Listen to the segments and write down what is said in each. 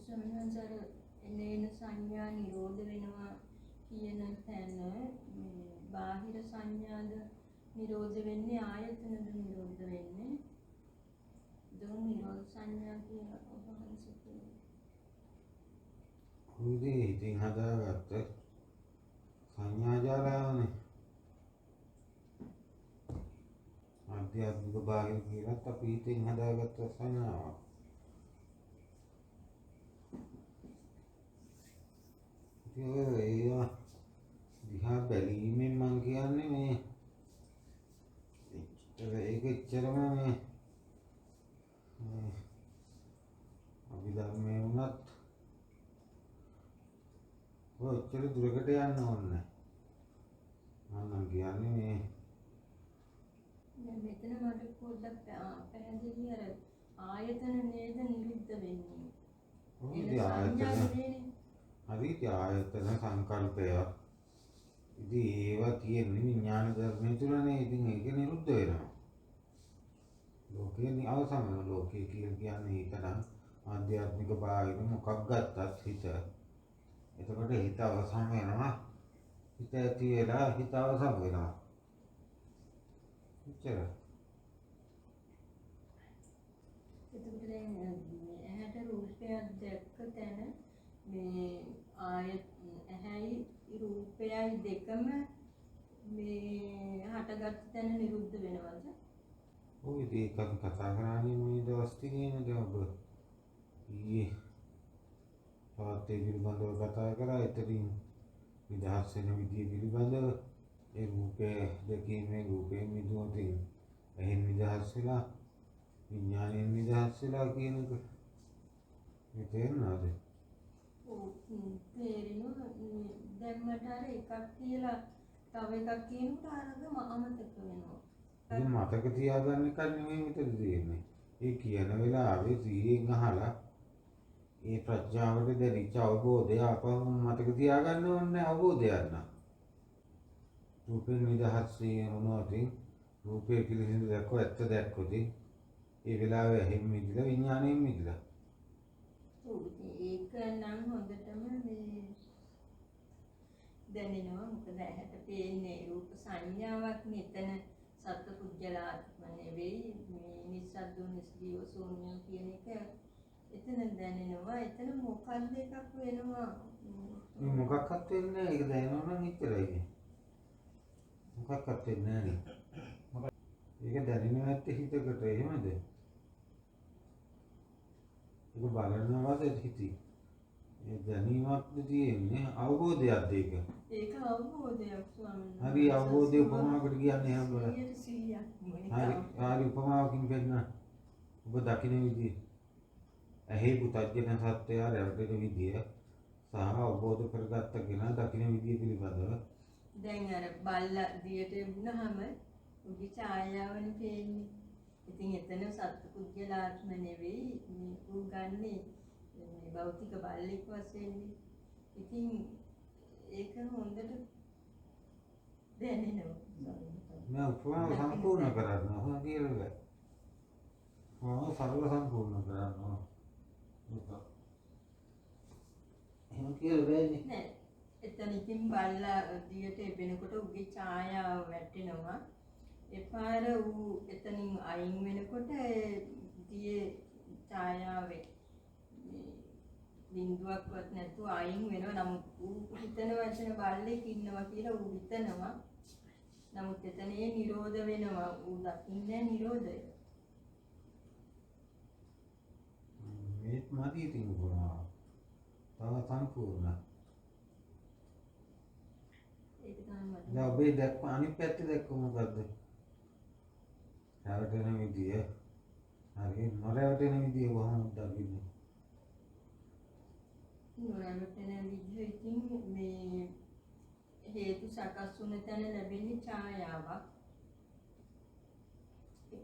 සමහරවිට එන සංඥා නිරෝධ වෙනවා කියන තැන බාහිර සංඥාද නිරෝධ වෙන්නේ ආයතනද නිරෝධ වෙන්නේ දුන් නිරෝධ සංඥා කියලා ඔබවහන්සේ කියනවා. උදේ ඉතින් හදාගත්ත සංඥා ජාලාවනේ ආධ්‍යාත්මික බාහිර කියලත් අපි ඉතින් හදාගත්ත සංඥාවක්. ඒවා දිහා බැලීමෙන් මං කියන්නේ මේ ඒක එච්චරම මේ අභිධර්මයේ වුණත් ඔය එච්චර දුරකට යන්න ඕනේ මම කියන්නේ මේ දැන් මෙතන මට පොඩ්ඩක් පැහැදිලි අර ආයතන නේද නිරුද්ධ වෙන්නේ. ඔය ආයතන සංකල්පය ඉතින් ඒවා තියෙන්නේ විඥාන ධර්මයේ තුලනේ. ඉතින් ඒක නිරුද්ධ වෙනවා. ලෝකේ අවසන් වෙන ලෝකේ කියන්නේ ඒක නම් ආධ්‍යාත්මික බාහිර මොකක් ගත්තත් හිත. එතකොට හිත අවසන් වෙනවා. හිත ඇති වෙලා හිත අවසන් වෙනවා. එච්චරයි. එතකොට දැන් ඇහැට රූපයක් දැක්ක තැන මේ ඇහැයි රූපයයි දෙකම මේ හටගත් තැන නිරුද්ධ වෙනවද? ඔය ඒක අපි කතා කරන්නේ මේ දවස් ටිකේ නේද ඔබ? ඊයේ තාත්තේ පිළිබඳව කතා කරා. එතනින් නිදහස් වෙන විදිය පිළිබඳව ඒ රූපය දැකීමේ රූපයෙන් මිදුවතින් එහෙන් නිදහස් වෙලා විඥාණයෙන් නිදහස් වෙලා කියන එක මේ තේරෙනවද? ඔව් තේරෙනවා. දැන් මට අර එකක් කියලා තව එකක් කියනකොට අරගම අමතක වෙනවා. ඉතින් මතක තියාගන්න එක නෙමෙයි මෙතන තියෙන්නේ. ඒ කියන වෙලාවේ සිහියෙන් අහලා ඒ ප්‍රඥාවට දැරිච්ච අවබෝධය අපව මතක තියාගන්න ඕනේ. අවබෝධයක් නා රූපෙන් නිදහස් වුණොතින් රූපේ පිළිසිඳ දැක්කො ඇත්ත දැක්කොතින් ඒ වෙලාවේ හැම මිදිලා විඥාණයෙන් මිදිලා. ඔව් ඒක නම් හොඳටම මේ දැනෙනවා. මොකද ඇහැට පේන්නේ රූප සංඥාවක් මෙතන සත්පුද්ගලාත්ම නෙවෙයි. මේ නිස්සද්ද නිස්ජීව ශූන්‍ය කියන එක එතන දැනෙනවා. එතන මොකක්ද එකක් වෙනවා. මේ මොකක්වත් වෙන්නේ නැහැ. ඒක දැනෙනවා නම් ඉතරයි. මොකක්වත් වෙන්නේ නැහැ. ඒක දැනෙන්නේ නැත්තේ හිතකට එහෙමද? ඒක බලනවාද හිතේ? ඒ දැනීමක්ද තියෙන්නේ අවබෝධයක්ද ඒක? ඒක අවබෝධයක් ස්වාමීන් වහන්සේ. හරි අවබෝධය උපමාවකට කියන්නේ එහෙම බලන්න. 100%ක් හරි උපමාවකින් පෙන්නන්න. ඔබ දකින්න විදිය. ඇහි පුතජන සත්‍යය රැවටෙන විදිය සහ අවබෝධ කරගත්ත කෙනා දකින්න විදිය පිළිබඳව දැන් අර බල්ලා දියට වුණාම උගේ ඡායාවනේ පේන්නේ. ඉතින් එතන සත්පුද්ගලාත්ම නෙවෙයි මේ ඌ ගන්නේ මේ භෞතික බල්ලෙක් වශයෙන්. ඉතින් ඒක හොඳට දැනෙනවා. මම උපමාව සම්පූර්ණ කරන්න ඕන කියලා බෑ. මම සරල සම්පූර්ණ කරන්න ඕන. එහෙම කියලා බෑනේ. නෑ. එතන ඉතින් බල්ලා දියට එබෙනකොට උගේ ඡායාව වැටෙනවා. එපාර ඌ එතනින් අයින් වෙනකොට දියේ ඡායාවේ බිඳුවක්වත් නැතුව අයින් වෙනවා. නමුත් ඌ හිතනවා එතන බල්ලෙක් ඉන්නවා කියලා ඌ හිතනවා. නමුත් එතන ඒ නිරෝධ වෙනවා. ඌ දකින්නේ නිරෝධය. මේත් මදි ඉතින් උපමාව. තව සම්පූර්ණ. ඒක තමයි මට. දැන් ඔබේ දැක්ම අනිත් පැත්තේ දැක්ක මොකද්ද? රැවටෙන විදිය. හරි නොරැවටෙන විදිය කොහොමද දකින්නේ? නොරැවටෙන විදිය ඉතින් මේ හේතු සකස් වුණ තැන ලැබෙන්නේ ඡායාවක්.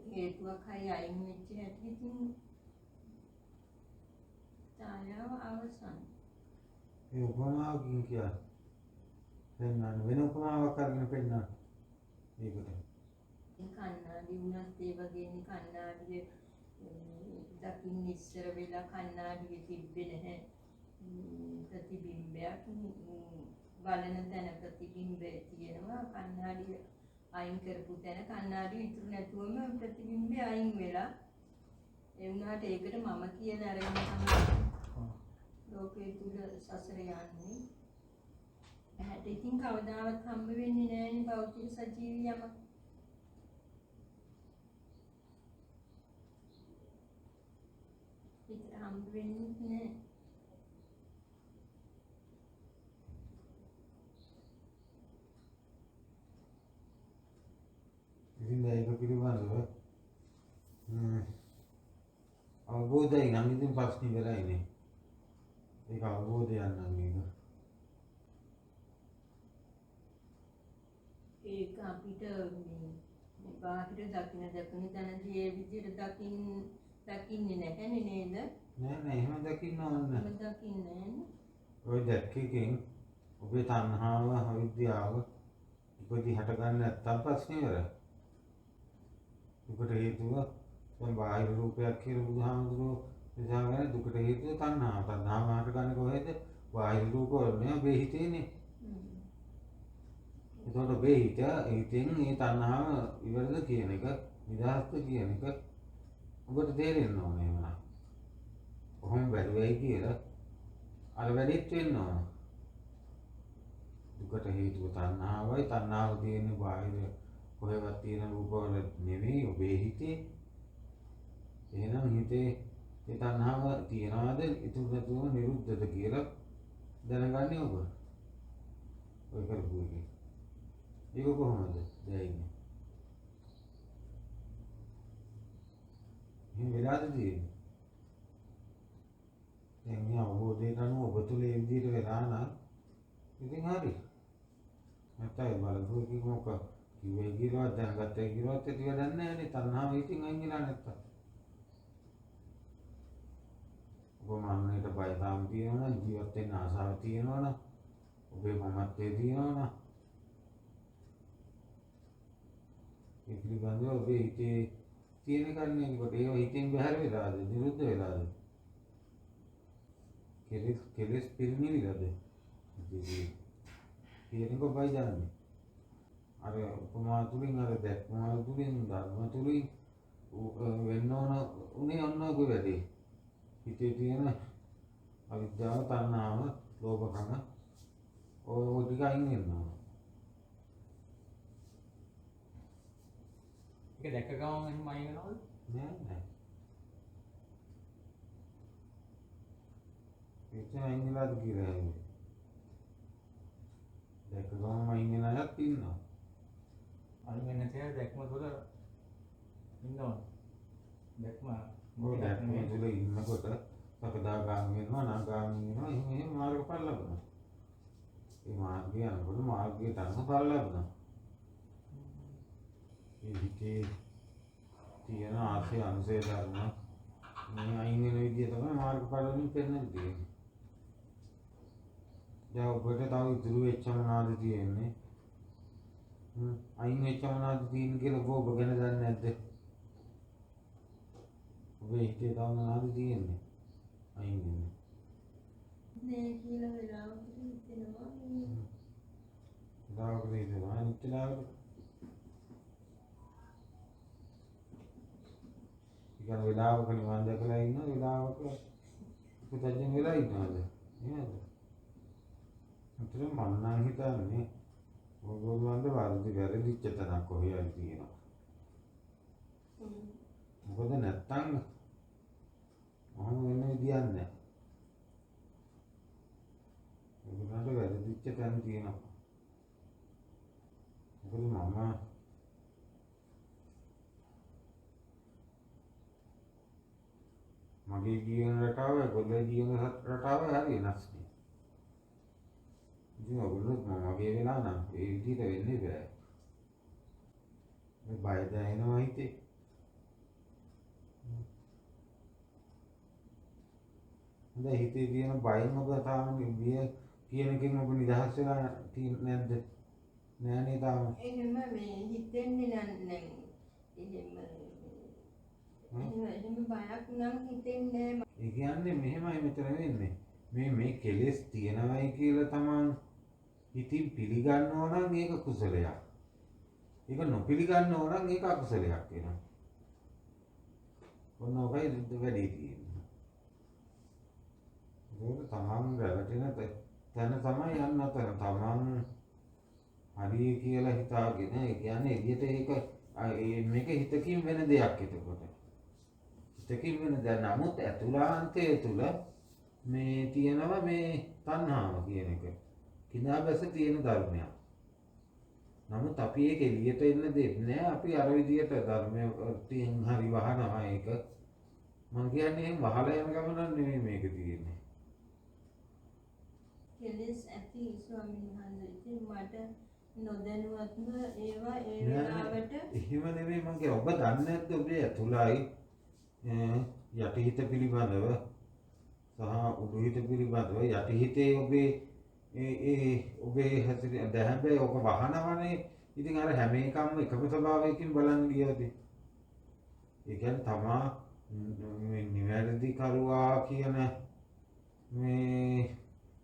හේතුවක් හරි අයින් වෙච්ච හැටි ඉතින් ඡායාව අවසන්. ඒ උපමාවකින් කියන්නේ පෙන්වන්න වෙන උපමාවක් අරගෙන පෙන්වන්න. ඒකට. කන්නාඩි වුණත් ඒ වගේනේ කන්නාඩියේ දකින්න ඉස්සර වෙලා කණ්ණාඩියේ තිබ්බේ නැහැ ප්‍රතිබිම්බයක්. බලන තැන ප්‍රතිබිම්බය තියෙනවා. කණ්ණාඩිය අයින් කරපු තැන කණ්ණාඩිය ඉතුරු නැතුවම ප්‍රතිබිම්බය අයින් වෙලා ඒ වුණාට ඒකට මම කියන අරගෙන තමයි ලෝකයේ තුල සසර යන්නේ. ඇහැට ඉතින් කවදාවත් හම්බ වෙන්නේ නැහැනේ භෞතික සජීවී යමක්. හිතට හම්බ වෙන්නේ නැහැ. ඉතින් ඒක පිළිබඳව අවබෝධය නම් ඉතින් ප්‍රශ්න ඉවරයිනේ. ඒක අවබෝධයක් නම් මේක. ඒක අපිට මේ බාහිර දකින්න තැනදී ඒ විදිහට දකින්නේ නැහැනේ නේද? නෑ එහෙම දකින්න ඕන නෑ. එහෙම දකින්නේ නෑනේ. ඔය දැක්කකින් ඔබේ තණ්හාව අවිද්‍යාව ඉපදී හටගන්න නැත්තම් ප්‍රශ්නේ ඉවරයි. දුකට හේතුව දැන් බාහිර රූපයක් කියලා බුදුහාමුදුරුවෝ විසාගෙන දුකට හේතුව තණ්හාව. තණ්හාව හටගන්නේ කොහෙද? බාහිර රූප වල නේ ඔබේ හිතේනේ. එතකොට ඔබේ හිතෙන් මේ තණ්හාව ඉවරද කියන එක නිදහස්ද කියන එක ඔබට තේරෙන්න ඕනේ එහෙමනම්. කොහොම බැලුවයි කියලා අර වැඩිත් වෙන්න ඕන. දුකට හේතුව තණ්හාවයි. තණ්හාව තියෙන්නේ බාහිර කොහෙවත් තියෙන රූපවල නෙවෙයි ඔබේ හිතේ. එහෙනම් හිතේ ඒ තණ්හාව තියනවාද ඉතුරු නැතුව නිරුද්ධද කියලා දැනගන්නේ ඔබ. ඔය කරපු එකේ. ඒක කොහොමද දැනෙන්නේ? මේ වෙලාවද තියෙන්නේ. දැන් මේ අවබෝධයට අනුව ඔබ තුළ ඒ විදිහට වෙලා නම් ඉතින් හරි. නැත්නම් බලපුවකින් මොකක් කිව්වේ කියලා දැනගත්තේ කියලා ඇති වැඩක් නැහැ නේ. තණ්හාව ඉතින් අයින් වෙලා නැත්තම්. ඔබ මන්නේට බයතාවම තියෙනවා නම් ජීවත් වෙන්න ආසාව තියෙනවා නම් ඔබේ මමත්වයේ තියෙනවා නම් ඒ පිළිබඳව ඔබේ හිතේ තියෙන කන්නේ කොට ඒව හිතෙන් බැහැර වෙලාද නිරුද්ධ වෙලාද කෙලෙස් පිරිනිවිලාද ඉතින් ඒක කොබයි දන්නේ අර උපමා තුලින් අර දැක්මා තුලින් ධර්ම තුලින් වෙන්න ඕන උනේ ඔන්නෝගේ වැඩේ හිතේ තියෙන අවිද්‍යාව තණ්හාව ලෝභකම ඔය ටික අයින් වෙනවා. ඒක දැක්ක ගමන් එහෙම අයින් වෙනවද? නෑ. ඒක අයින් වෙලාද කියලා හැමෝම. දැක්ක ගමන් අයින් වෙන අයත් ඉන්නවා. අයින් වෙන තේ දැක්ම තුළ ඉන්නවා. දැක්ම තුළ ඉන්නකොට සකදාගාමී වෙනවා අනාගාමී වෙනවා එහෙම මාර්ගඵල ලබනවා. ඒ මාර්ගය යනකොට මාර්ගයට අනුව ඵල ලබනවා. ඒ හිතේ තියෙන ආශය අනුසය ධර්ම මේ අයින් වෙන විදිය තමයි මාර්ගඵල වලින් පෙන්වන්නේ. දැන් ඔබට තව ඉතුරු වෙච්ච මොනවද තියෙන්නේ? අයින් වෙච්ච මොනවද තියෙන්නේ කියලා ඔබ ගැන දන්නේ නැද්ද? ඔබේ හිතේ තව මොනවද තියෙන්නේ? අයින් වෙන්නේ. නේ කියලා වෙලාවකට හිතෙනවා. වෙලාවකට හිතෙනවා අනිත් වෙලාවට ඉතින් වෙලාවක නිවන් දැකලා ඉන්න වෙලාවක පුතජන වෙලා ඉන්නවද? නේද? අතන මම නම් හිතන්නේ ඔයගොල්ලන්ට වැරදිච්ච තැනක් කොහේ හරි තියෙනවා. මොකද නැත්තම් මොහොම වෙන විදියක් නැහැ. ඔයගොල්ලන්ට වැරදිච්ච තැන තියෙනවා. මොකද මගේ ජීවන රටාව ඔයගොල්ලෝ ජීවන රටාව හරි වෙනස් නේ. ඉතින් ඔයගොල්ලෝ මගේ වෙලා නම් ඒ විදිහට වෙන්නේ බෑ. මේ බය දැනෙනවා හිතේ. හොඳයි හිතේ තියෙන බයෙන් ඔබ තාම බිය කියන එකෙන් ඔබ නිදහස් වෙලා නැද්ද? නෑනේ තාම. එහෙම මේ හිතෙන්නේ නැහැ. එහෙම එහෙම බයක් නම් හිතෙන්නේ නැහැ. ඒ කියන්නේ මෙහෙමයි මෙතන වෙන්නේ. මේ කෙලෙස් තියෙනවයි කියලා තමන් ඉතින් පිළිගන්නෝ නම් ඒක කුසලයක්. ඒක නොපිළිගන්නෝ නම් ඒක අකුසලයක් වෙනවා. ඔන්න ඔකයි වැඩි තියෙන්නේ. ඒක තමන් රැවටෙන තැන තමයි යන්න තැන. තමන් හරි කියලා හිතාගෙන ඒ කියන්නේ එළියට ඒක මේක හිතකින් වෙන දෙයක් එතකොට. හිතකින් වෙන දෙයක්. නමුත් ඇතුළාන්තයේ තුල මේ තියෙනවා මේ තණ්හාව කියන එක. කිනා බැස තියෙන ධර්මයක්. නමුත් අපි ඒක එළියට එන්න දෙන්නේ අපි අර විදියට ධර්මයෙන් හරි වහනවා ඒක. මම කියන්නේ වහලා යන ගමන නෙමෙයි මේක තියෙන්නේ. කෙලෙස් ඇති ස්වාමීන් වහන්සේ ඉතින් මට නොදැනුවත්ව ඒවා ඒ වෙලාවට එහෙම නෙමෙයි මම කියන්නේ ඔබ දන්නේ නැද්ද ඔබේ ඇතුළයි යටිහිත පිළිබඳව සහ උඩුහිත පිළිබඳව යටිහිතේ ඔබේ හැසිරෙන දැහැබැයි ඔක වහනවනේ. ඉතින් අර හැම එකම එකම ස්වභාවයකින් බලන්න ගියොත් ඒ කියන්නේ තමා නිවැරදි කරුවා කියන මේ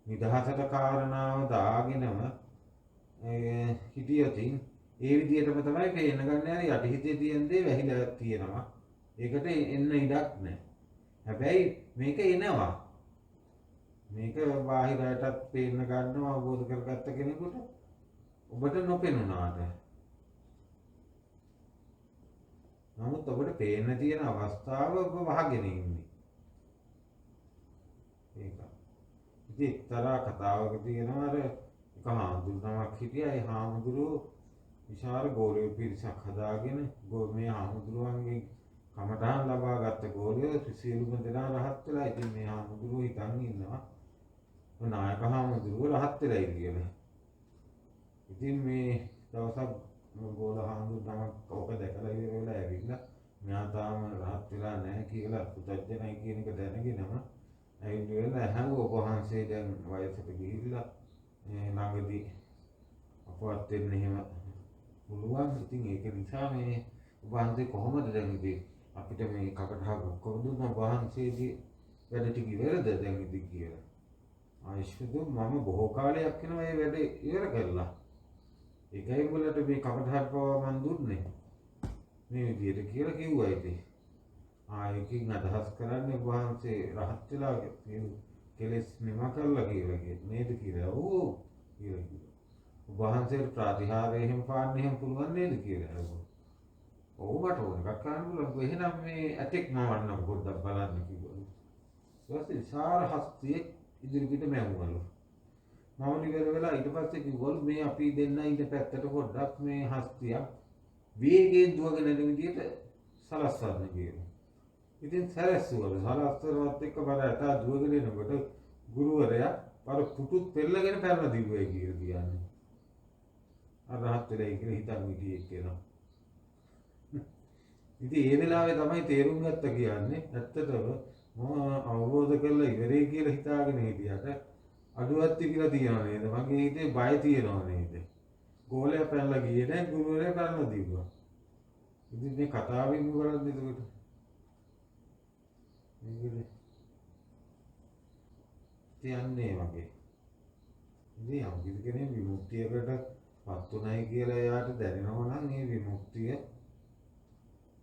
නිදහසට කාරණාව දාගෙනම හිටියොතින් ඒ විදිහටම තමයි පේන්න ගන්න යන යටිහිතේ තියෙන දේ වැහිලා තියෙනවා. ඒකට එන්න ඉඩක් නැහැ. හැබැයි මේක එනවා. මේක බාහිරයටත් පේන්න ගන්නවා අවබෝධ කරගත්ත කෙනෙකුට ඔබට නොපෙනුනාට. නමුත් ඔබට පේන්න තියෙන අවස්ථාව ඔබ වහගෙන ඉන්නේ. ඒක. ඉතින් එක්තරා කතාවක තියෙනවා අර එක හාමුදුරුවමක් හිටියා. ඒ හාමුදුරුවෝ විශාල ගෝලිය පිරිසක් හදාගෙන මේ හාමුදුරුවන්ගේ කමඨාන් ලබා ගත්ත ගෝලිය සියලුම දෙනා රහත් වෙලා. ඉතින් මේ හාමුදුරුවෝ හිතන් ඉන්නවා නායක හාමුදුරුවෝ රහත් වෙලයි කියලා. ඉතින් මේ දවසක් ගෝල හාමුදුරුවෝ ඕක දැකලා ඉවර වෙලා ඇවිල්ලා මෙයා තාම රහත් වෙලා නැහැ කියලා පුතඥයි කියන එක දැනගෙනම ඇවිල්ලා ඇහුවා ඔබ වහන්සේ දැන් වයසට ගිහිල්ලා ළඟදී අපවත් වෙන්න එහෙම පුළුවන්. ඉතින් ඒක නිසා මේ ඔබ වහන්සේ කොහොමද දැන් ඉතින් අපිට මේ කකටහක් ඔක්කොම දුන්නා වහන්සේගේ වැඩ ටික ඉවරද දැන් ඉතින් කියලා. ආයිෂුදු මම බොහෝ කාලයක් වෙනවා මේ වැඩ ඉවර කරලා. ඒකයි උඹලට මේ කකටහක් පවා මන් දුන්නේ මේ විදියට කියලා කිව්වා. ඉතින් ආයෙකින් අදහස් කරන්නේ වහන්සේ රහත් වෙලා කෙලෙස් නිම කළා කියලා නේද කියලා. ඔව් කියලා කිව්වා. වහන්සේට ප්‍රතිහාරය එහෙම පාන්න එහෙම පුළුවන් නේද කියලා. ඔව් මට ඕන එකක් කරන්න පුළුවන්. එහෙනම් මේ ඇතෙක් මවන්න පොඩ්ඩක් බලන්න කිව්වා. ඊට පස්සේ විශාල හස්තියෙක් ඉදිරියට මැවුවලු. මම ඉවර වෙලා ඊට පස්සේ කිව්වලු මේ අපි දෙන්න ඉඳ පැත්තට පොඩ්ඩක් මේ හස්තියක් වේගයෙන් දුවගෙන යන විදියට සලස්වන්න කියලා. ඉතින් සැරැස්සුවලු. සලස්වනවත් එක්ක බලලා දුවගෙන එනකොට ගුරුවරයා අර පුටුත් පෙරලගෙන පැනලා දිව්වයි කියලා කියන්නේ. අරහත් වෙලයි කියලා හිතන් හිටියේ කියලා. ඉතින් ඒ වෙලාවේ තමයි තේරුම් ගත්ත කියන්නේ ඇත්තටම මම අවබෝධ කරලා ඉවරේ කියලා හිතාගෙන හිටියට අඩුවක් තිබිලා තියෙනවා නේද? මගේ හිතේ බය තියෙනවා නේද? ගෝලයා පැනලා ගියේ නැහැ ගුරුවරයා පැනලා දිව්වා. ඉතින් මේ කතාවෙන් බලන්න එතකොට මේකද තියන්නේ වගේ. ඉතින් යම් කිසි කෙනෙක් විමුක්තියකට පත් උනායි කියලා එයාට දැනෙනවා නම් මේ විමුක්තිය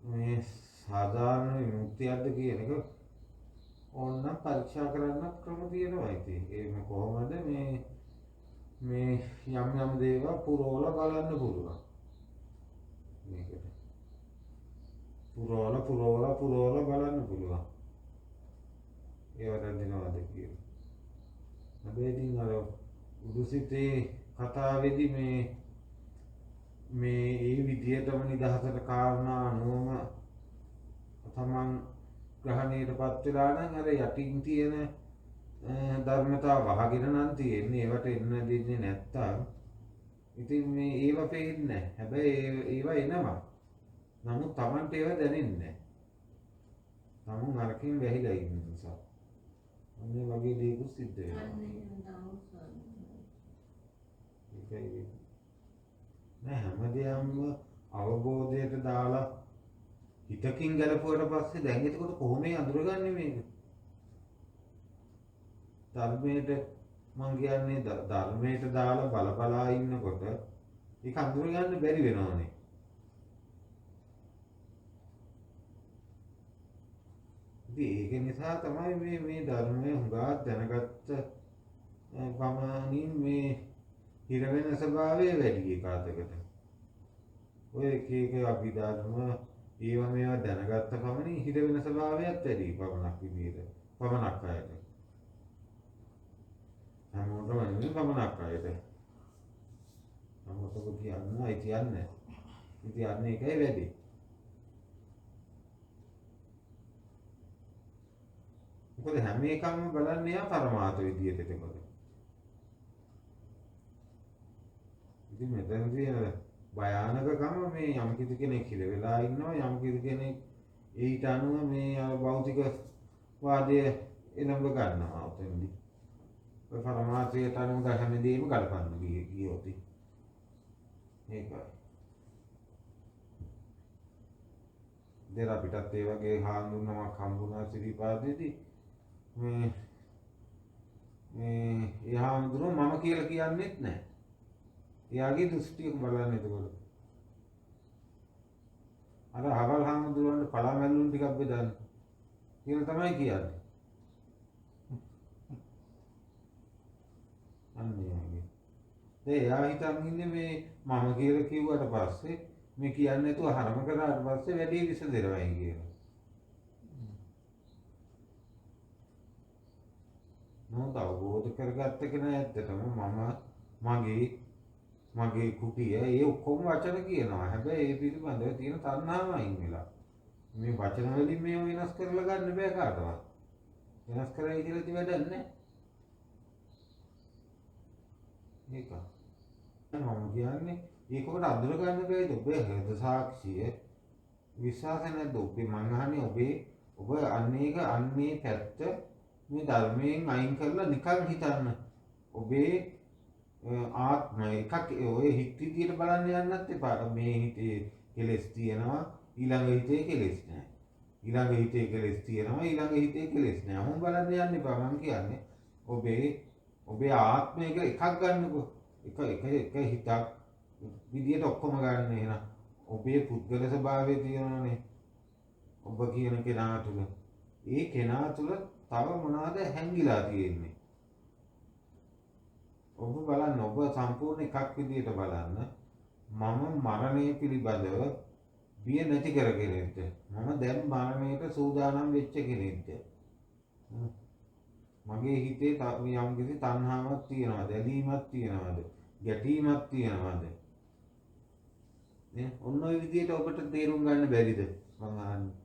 මේ සාධාරණ විමුක්තියක්ද කියන එක ඕනනම් පරීක්ෂා කරන්න ක්‍රම තියෙනවා. ඉතින් ඒක කොහොමද මේ යම් දේවල් පුරවලා බලන්න පුළුවන්. මේකට පුරවලා බලන්න පුළුවන්. ඒවට දෙනවද කියලා. හැබැයි ඉතින් අර උදුසිතේ කතාවේදී මේ ඒ විදියටම නිදහසට කාරණා අනුවම තමන් ග්‍රහණයටපත් වෙලා නම් අර යටින් තියෙන ධර්මතා වහගෙන නම් තියෙන්නේ. ඒවට එන්න දෙන්නේ නැත්තම් ඉතින් මේ ඒව පේන්නේ නැහැ. හැබැයි ඒව එනවා. නමුත් තමන්ට ඒව දැනෙන්නේ නැහැ. තමුන් අරකින් වැහිලා ඉන්න නිසා. අනේ වගේ දේකුත් සිද්ධ වෙනවා. ඒකයි නෑ හැමදේම අවබෝධයට දාලා හිතකින් ගැලපුවට පස්සේ දැන් එතකොට කොහොම අඳුරගන්නේ මේක? ධර්මයට මං කියන්නේ ධර්මයට දාලා බල ඉන්නකොට ඒක අඳුරගන්න බැරි වෙනවනේ. ඉතින් ඒක නිසා තමයි මේ ධර්මය හුඟා දැනගත්ත පමණින් මේ හිර වෙන ස්වභාවය වැඩි ඒකාතකට. ඔය එක අභිධර්ම ඒවා මේවා දැනගත්ත පමණින් හිර වෙන ස්වභාවයත් වැඩි පමණක් විදියට. පමණක් අයට. හැමෝටම නෙමෙයි පමණක් අයට. හැමෝටම කියන්නේ ඉතින් අන්නේ එකයි වැඩි. මොකද හැම එකම බලන්නේ යා පරමාර්ථ විදියට එතකොට. ඉතින් මෙතනදී භයානකකම මේ යම් කිසි කෙනෙක් හිර වෙලා ඉන්නවා යම් කිසි කෙනෙක් ඊට අනුව මේ භෞතික වාදය එළඹ ගන්නවා උතෙන්දී. ඔය පරමාර්ථයට අනුව හැමදේම ගලපන්න ගියොත් ඒකයි. දෙර අපිටත් ඒ වගේ හාමුදුරුවමක් හම්බුණා සිරිපාදේදී මේ ඒ හාමුදුරුවෝ මම කියලා කියන්නෙත් නැහැ. එයාගේ දෘෂ්ටියක බලන්නේ එතකොට. අර හවල් හාමුදුරුවන්ට පලා මැල්ලුම් ටිකක් බෙදන්න කියලා තමයි කියන්නේ. අන්නේ වගේ. එයා හිතන් ඉන්නේ මේ මම කියලා කිව්වට පස්සේ මේ කියන්නේ නැතුව හරම කරාට පස්සේ වැඩි විසඳෙරවයි කියලා. මොකද අවබෝධ කරගත්ත කෙනා ඇත්තටම මගේ කුටිය ඒ ඔක්කොම වචන කියනවා. හැබැයි ඒ පිළිබඳව තියෙන තණ්හාව අයින් වෙලා. මේ වචන වලින් මේව වෙනස් කරලා ගන්න බෑ කාටවත්. වෙනස් කරයි කියලා ඉතින් වැඩක් නැහැ. ඒක. මම කියන්නේ ඒකකට අඳුර ගන්න බෑද ඔබේ හෘද සාක්ෂිය විශ්වාස නැද්ද ඔබේ මං අහන්නේ ඔබ අන්නේ පැත්ත මේ ධර්මයෙන් අයින් කරලා නිකන් හිතන්න ඔබේ ආත්මය එකක් ඔය හිත විදියට බලන්න යන්නත් එපා. මේ හිතේ කෙලෙස් තියෙනවා ඊළඟ හිතේ කෙලෙස් නැහැ. ඊළඟ හිතේ කෙලෙස් තියෙනවා ඊළඟ හිතේ කෙලෙස් නැහැ. මොහොම බලන්න යන්න එපා. මං කියන්නේ ඔබේ ආත්මය එකක් ගන්නකො. එක හිතක් විදියට ඔක්කොම ගන්න එහෙනම් ඔබේ පුද්ගල ස්වභාවය තියෙනවනේ. ඔබ කියන කෙනා තුල ඒ කෙනා තුල තව මොනවාද හැංගිලා තියෙන්නේ. ඔබ බලන්න ඔබ සම්පූර්ණ එකක් විදියට බලන්න මම මරණය පිළිබඳව බිය නැති කර කෙනෙක්ද මම දැන් මරණයට සූදානම් වෙච්ච කෙනෙක්ද මගේ හිතේ යම් කිසි තණ්හාවක් තියෙනවද ඇලීමක් තියෙනවද ගැටීමක් තියෙනවද නේ ඔන්න ඔය විදියට ඔබට තේරුම් ගන්න බැරිද මං අහන්නේ.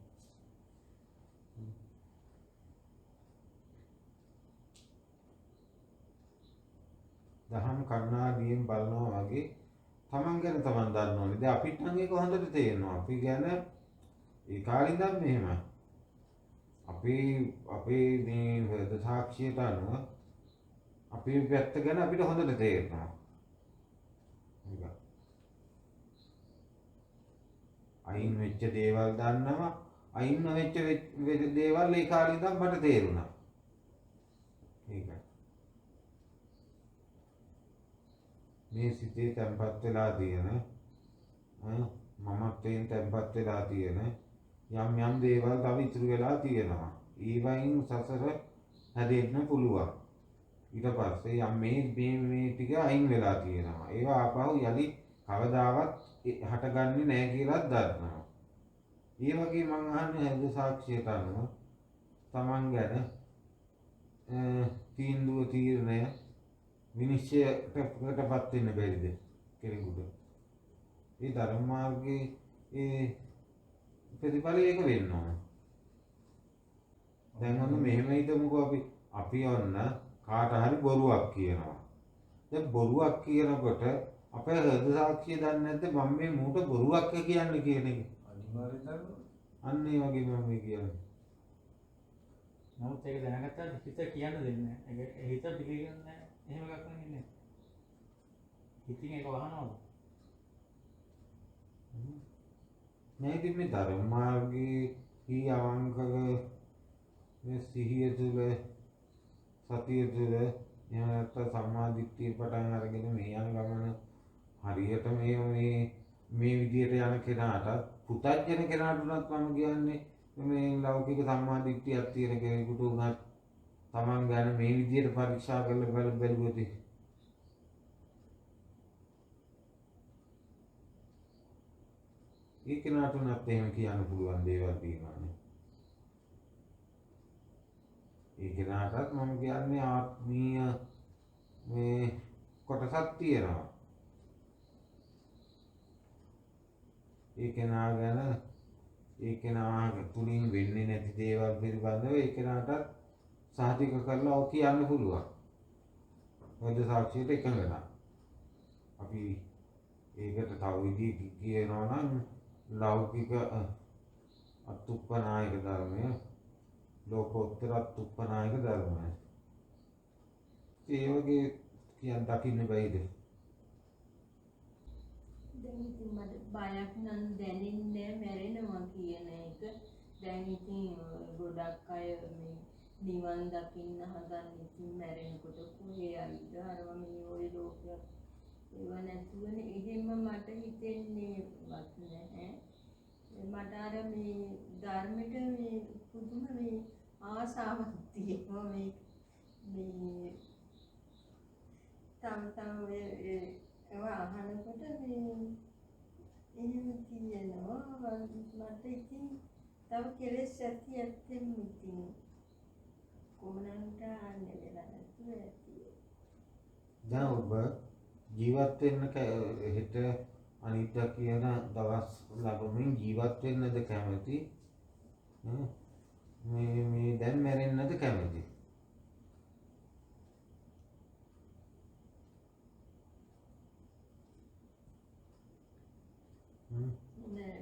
දහම් කන්නාඩියෙන් බලනවා වගේ තමන් ගැන තමන් දන්න ඕනේ. දැන් අපිට නම් ඒක හොඳට තේරෙනවා. අපි ගැන ඒ කාලේ ඉඳන් මෙහෙමයි. අපේ මේ හෘද සාක්ෂියට අනුව අපේ පැත්ත ගැන අපිට හොඳට තේරෙනවා. ඒක. අයින් වෙච්ච දේවල් දන්නවා. අයින් නොවෙච්ච දේවල් ඒ කාලේ ඉඳන් මට තේරුණා. ඒකයි. මේ සිතේ තැන්පත් වෙලා තියෙන මමත්වයෙන් තැන්පත් වෙලා තියෙන යම් දේවල් තව ඉතුරු වෙලා තියෙනවා. ඒවයින් සසර හැදෙන්න පුළුවන්. ඊට පස්සේ මේ ටික අයින් වෙලා තියෙනවා. ඒවා ආපහු යලි කවදාවත් හටගන්නේ නැහැ කියලා දන්නවා. ඒ වගේ මං අහන්නේ හෘද සාක්ෂියට අනුව තමන් ගැන තීරණය විනිශ්චයටපත් වෙන්න බැරිද කෙනෙකුට? ඒ ධර්ම මාර්ගයේ ඒ ප්‍රතිඵලය ඒක වෙන්න ඕන. දැන් ඔන්න මෙහෙම හිතමුකෝ අපි ඔන්න කාට හරි බොරුවක් කියනවා. දැන් බොරුවක් කියනකොට අපේ හෘද සාක්ෂිය දන්නේ නැද්ද මම මේ මූට බොරුවක් කියන්නේ කියන එක? අනිවාර්යෙන් දන්නවා. අන්න ඒ වගේ මම මේ කියන්නේ. නමුත් ඒක දැනගත්තාට හිත කියන්න දෙන්නේ නැහැ. ඒක හිත පිළිගන්නේ නැහැ. එහෙම එකක් නෙන්නේ. හිතින් ඒක වහනවද? නෑ ඉතින් මේ ධර්ම මාර්ගයේ හි අවංකව මේ සිහිය තුළ සතිය තුළ එහෙම නැත්නම් සම්මා දිට්ඨිය පටන් අරගෙන මේ යන ගමන හරියට මේ විදියට යන කෙනාට පුතඥ කෙනාට උනත් මම කියන්නේ මේ ලෞකික සම්මා දිට්ඨියක් තියෙන කෙනෙකුට උනත් තමන් ගැන මේ විදියට පරීක්ෂා කරලා බැලුවොත් ඒ කෙනාට උනත් එහෙම කියන්න පුළුවන් දේවල් තියෙනවානේ. ඒ කෙනාටත් මම කියන්නේ ආත්මීය මේ කොටසක් තියෙනවා. ඒ කෙනා ගැන ඒ කෙනා තුලින් වෙන්නේ නැති දේවල් පිළිබඳව ඒ කෙනාටත් සාධික කරලා ඔක් කියන්න පුළුවන්. මොකද සාක්ෂියට එකඟ නැහැ. අපි ඒකට තව විදිහකින් කියනවා නම් ලෞකික අත්ුප්පනායක ධර්මය ලෝකෝත්තර අත්ුප්පනායක ධර්මය. ඒ වගේ කියන් දකින්න බැයිද? දැන් ඉතින් මට බයක් නම් දැනෙන්නේ මැරෙනවා කියන එක. දැන් ඉතින් ගොඩක් අය මේ නිවන් දකින්න හදන ඉතින් මැරෙනකොට කොහේ යයිද අරව මේ ওই ලෝකයක් ඒව නැතුවනේ. එහෙම මට හිතෙන්නේ වත් නැහැ. මට අර මේ ධර්මෙට මේ පුදුම මේ ආසාවක් තියෙනවා මේ තම ඒවා අහනකොට මේ එහෙම කියනවා මට ඉතින් තව කෙලෙස් ඇත්තෙම ඉතින් කොමනන්ට ආන්නේ වෙලා නැතුව ඇති. දැන් ඔබ ජීවත් වෙන්න හෙට අනිද්දා කියන දවස් ලැබෙමින් ජීවත් වෙන්නද කැමති? මේ දැන් මැරෙන්නද කැමති?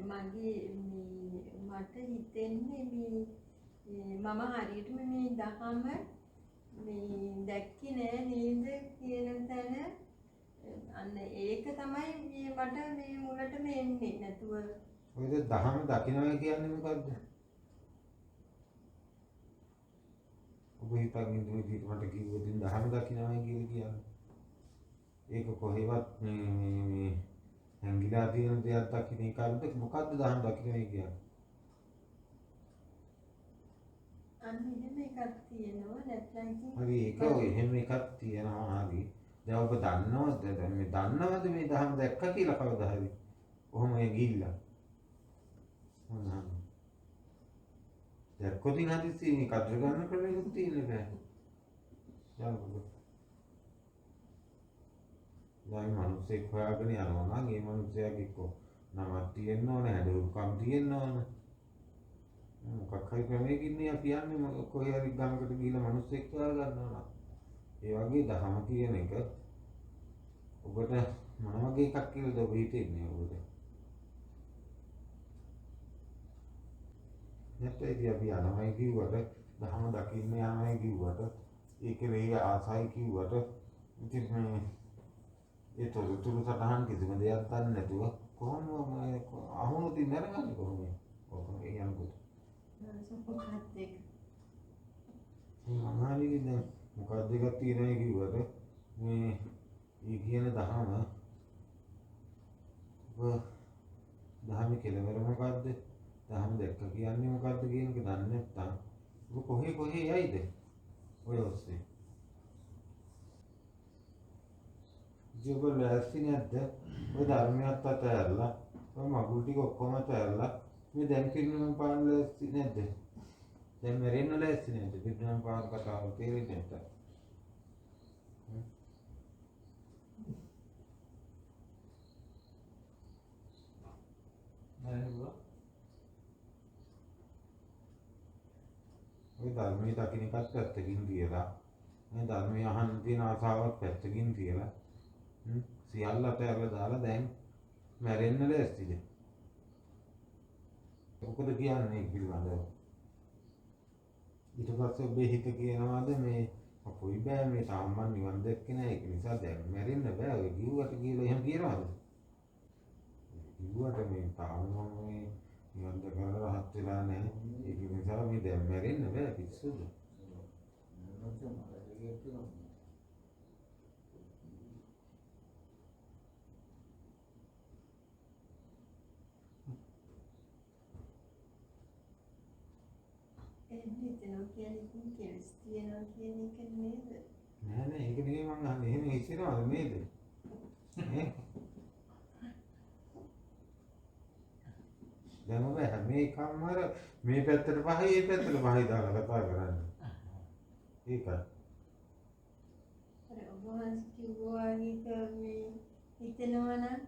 මගේ මට හිතෙන්නේ මේ මම හරියටම මේ දහම මේ දැක්කේ නෑ නේද කියන තැන අන්න ඒක තමයි මට මේ මුලටම එන්නේ නැතුව. ඔයද දහම දකින්නයි කියන්නේ මොකද්ද? ඔබ හිතන් ඉඳි විදිහට මට කිව්වොත් දහම දකින්නයි කියලා කියන්නේ. ඒක කොහෙවත් මේ හැංගිලා තියෙන දෙයක් දකින්න එකක්ද මොකද්ද දහම දකින්නයි කියන්නේ? අන්න එහෙම එකක් තියෙනවා නැත්නම් ඉතින් හරි ඒක එහෙම එකක් තියෙනවා හරි. දැන් ඔබ දන්නවද මේ දන්නවද මේ දහම දැක්කා කියලා කවදා හරි? කොහොම ඒ ගිහිල්ලා. දැක්කොත් ඉතින් හදිස්සි මේ කඩර ගන්න ක්‍රමයක් තියෙන්නේ නැහැ. යන්නකො. දැන් මිනිස්සෙක් හොයාගෙන යනවා නම් ඒ මිනිස්සයාගේ නමක් තියෙන්න ඕනේ, හැඩරුකම් තියෙන්න ඕනේ. මොකක් හරි ක්‍රමයකින් නේ කියන්නේ කොහේ හරි ගමකට ගිහිල්ලා මිනිස්සෙක් හොයා ගන්නවා. ඒ වගේ දහම කියන එක ඔබට මොන වගේ එකක් කියලාද ඔබ හිතන්නේ ඔබට? නැත්නම් ඉතින් අපි යනවායි කිව්වට දහම දකින්න යනවායි කිව්වට ඒකේ මේ ආසයි කිව්වට ඉතින් මේ ඒ තොරතුරු සටහන් කිසිම දෙයක් ගන්න නැතුව කොහොමද අහුනොත් ඉන්නරගන්නේ කොහොමද? කොහොමද යනකොට? මොකක්ද ඒක? මහාලිගේ දැන් මොකක්ද එකක් තියෙනවා කිව්වට මේ ඊ කියන දහම දහමේ කෙලවර මොකද්ද? දහම දැක්ක කියන්නේ මොකද්ද කියන එක දන්නේ නැත්නම් ඔබ කොහේ යයිද? ඔය ඔස්සේ. ජීවල ලැස්ති නැද්ද? ඔය ධර්මයක් අතහැරලා ඔය මගුල් ටික ඔක්කොම අතහැරලා මේ දැන් කිනුම් පාන ලැස්ති නැද්ද? දැන් මැරෙන්න ලැස්ති නැද්ද? කිනුම් පාන කතාව තේරෙන්නේ නැත්නම් ඔය ධර්මයේ දකින්න එකත් පැත්තකින් තියලා මේ ධර්මයේ අහන්න තියෙන ආසාවත් පැත්තකින් තියලා සියල්ල අතහැරලා දාලා දැන් මැරෙන්න ලෑස්තිද? මොකද කියන්නේ පිළිබඳව? ඊට පස්සේ ඔබේ හිත කියනවාද මේ අපොයි බෑ මේ සාමාන්‍ය නිවන් දැක්කේ නෑ ඒක නිසා දැන් මැරෙන්න බෑ ඔය කිව්වට කියලා එහෙම කියනවාද? කිව්වට මේ තාම මේ නිවන් දැකලා රහත් වෙලා නැහැ. ඒක නිසා මේ දැන් මැරෙන්න බෑ පිස්සුද. එහෙම හිතනවා කියන්නේ ඉතින් කෙලස් තියනවා කියන එක නේද? නෑ නෑ ඒක නෙමෙයි මං අහන්නේ. එහෙම හිතනවද නේද? ඈ දැන් ඔබ හැම එකම අර මේ පැත්තට පහයි මේ පැත්තට පහයි දාලා කතා කරන්නේ. ඒකයි. අර ඔබ වහන්සේ කිව්වා වගේ මේ හිතනවා නම්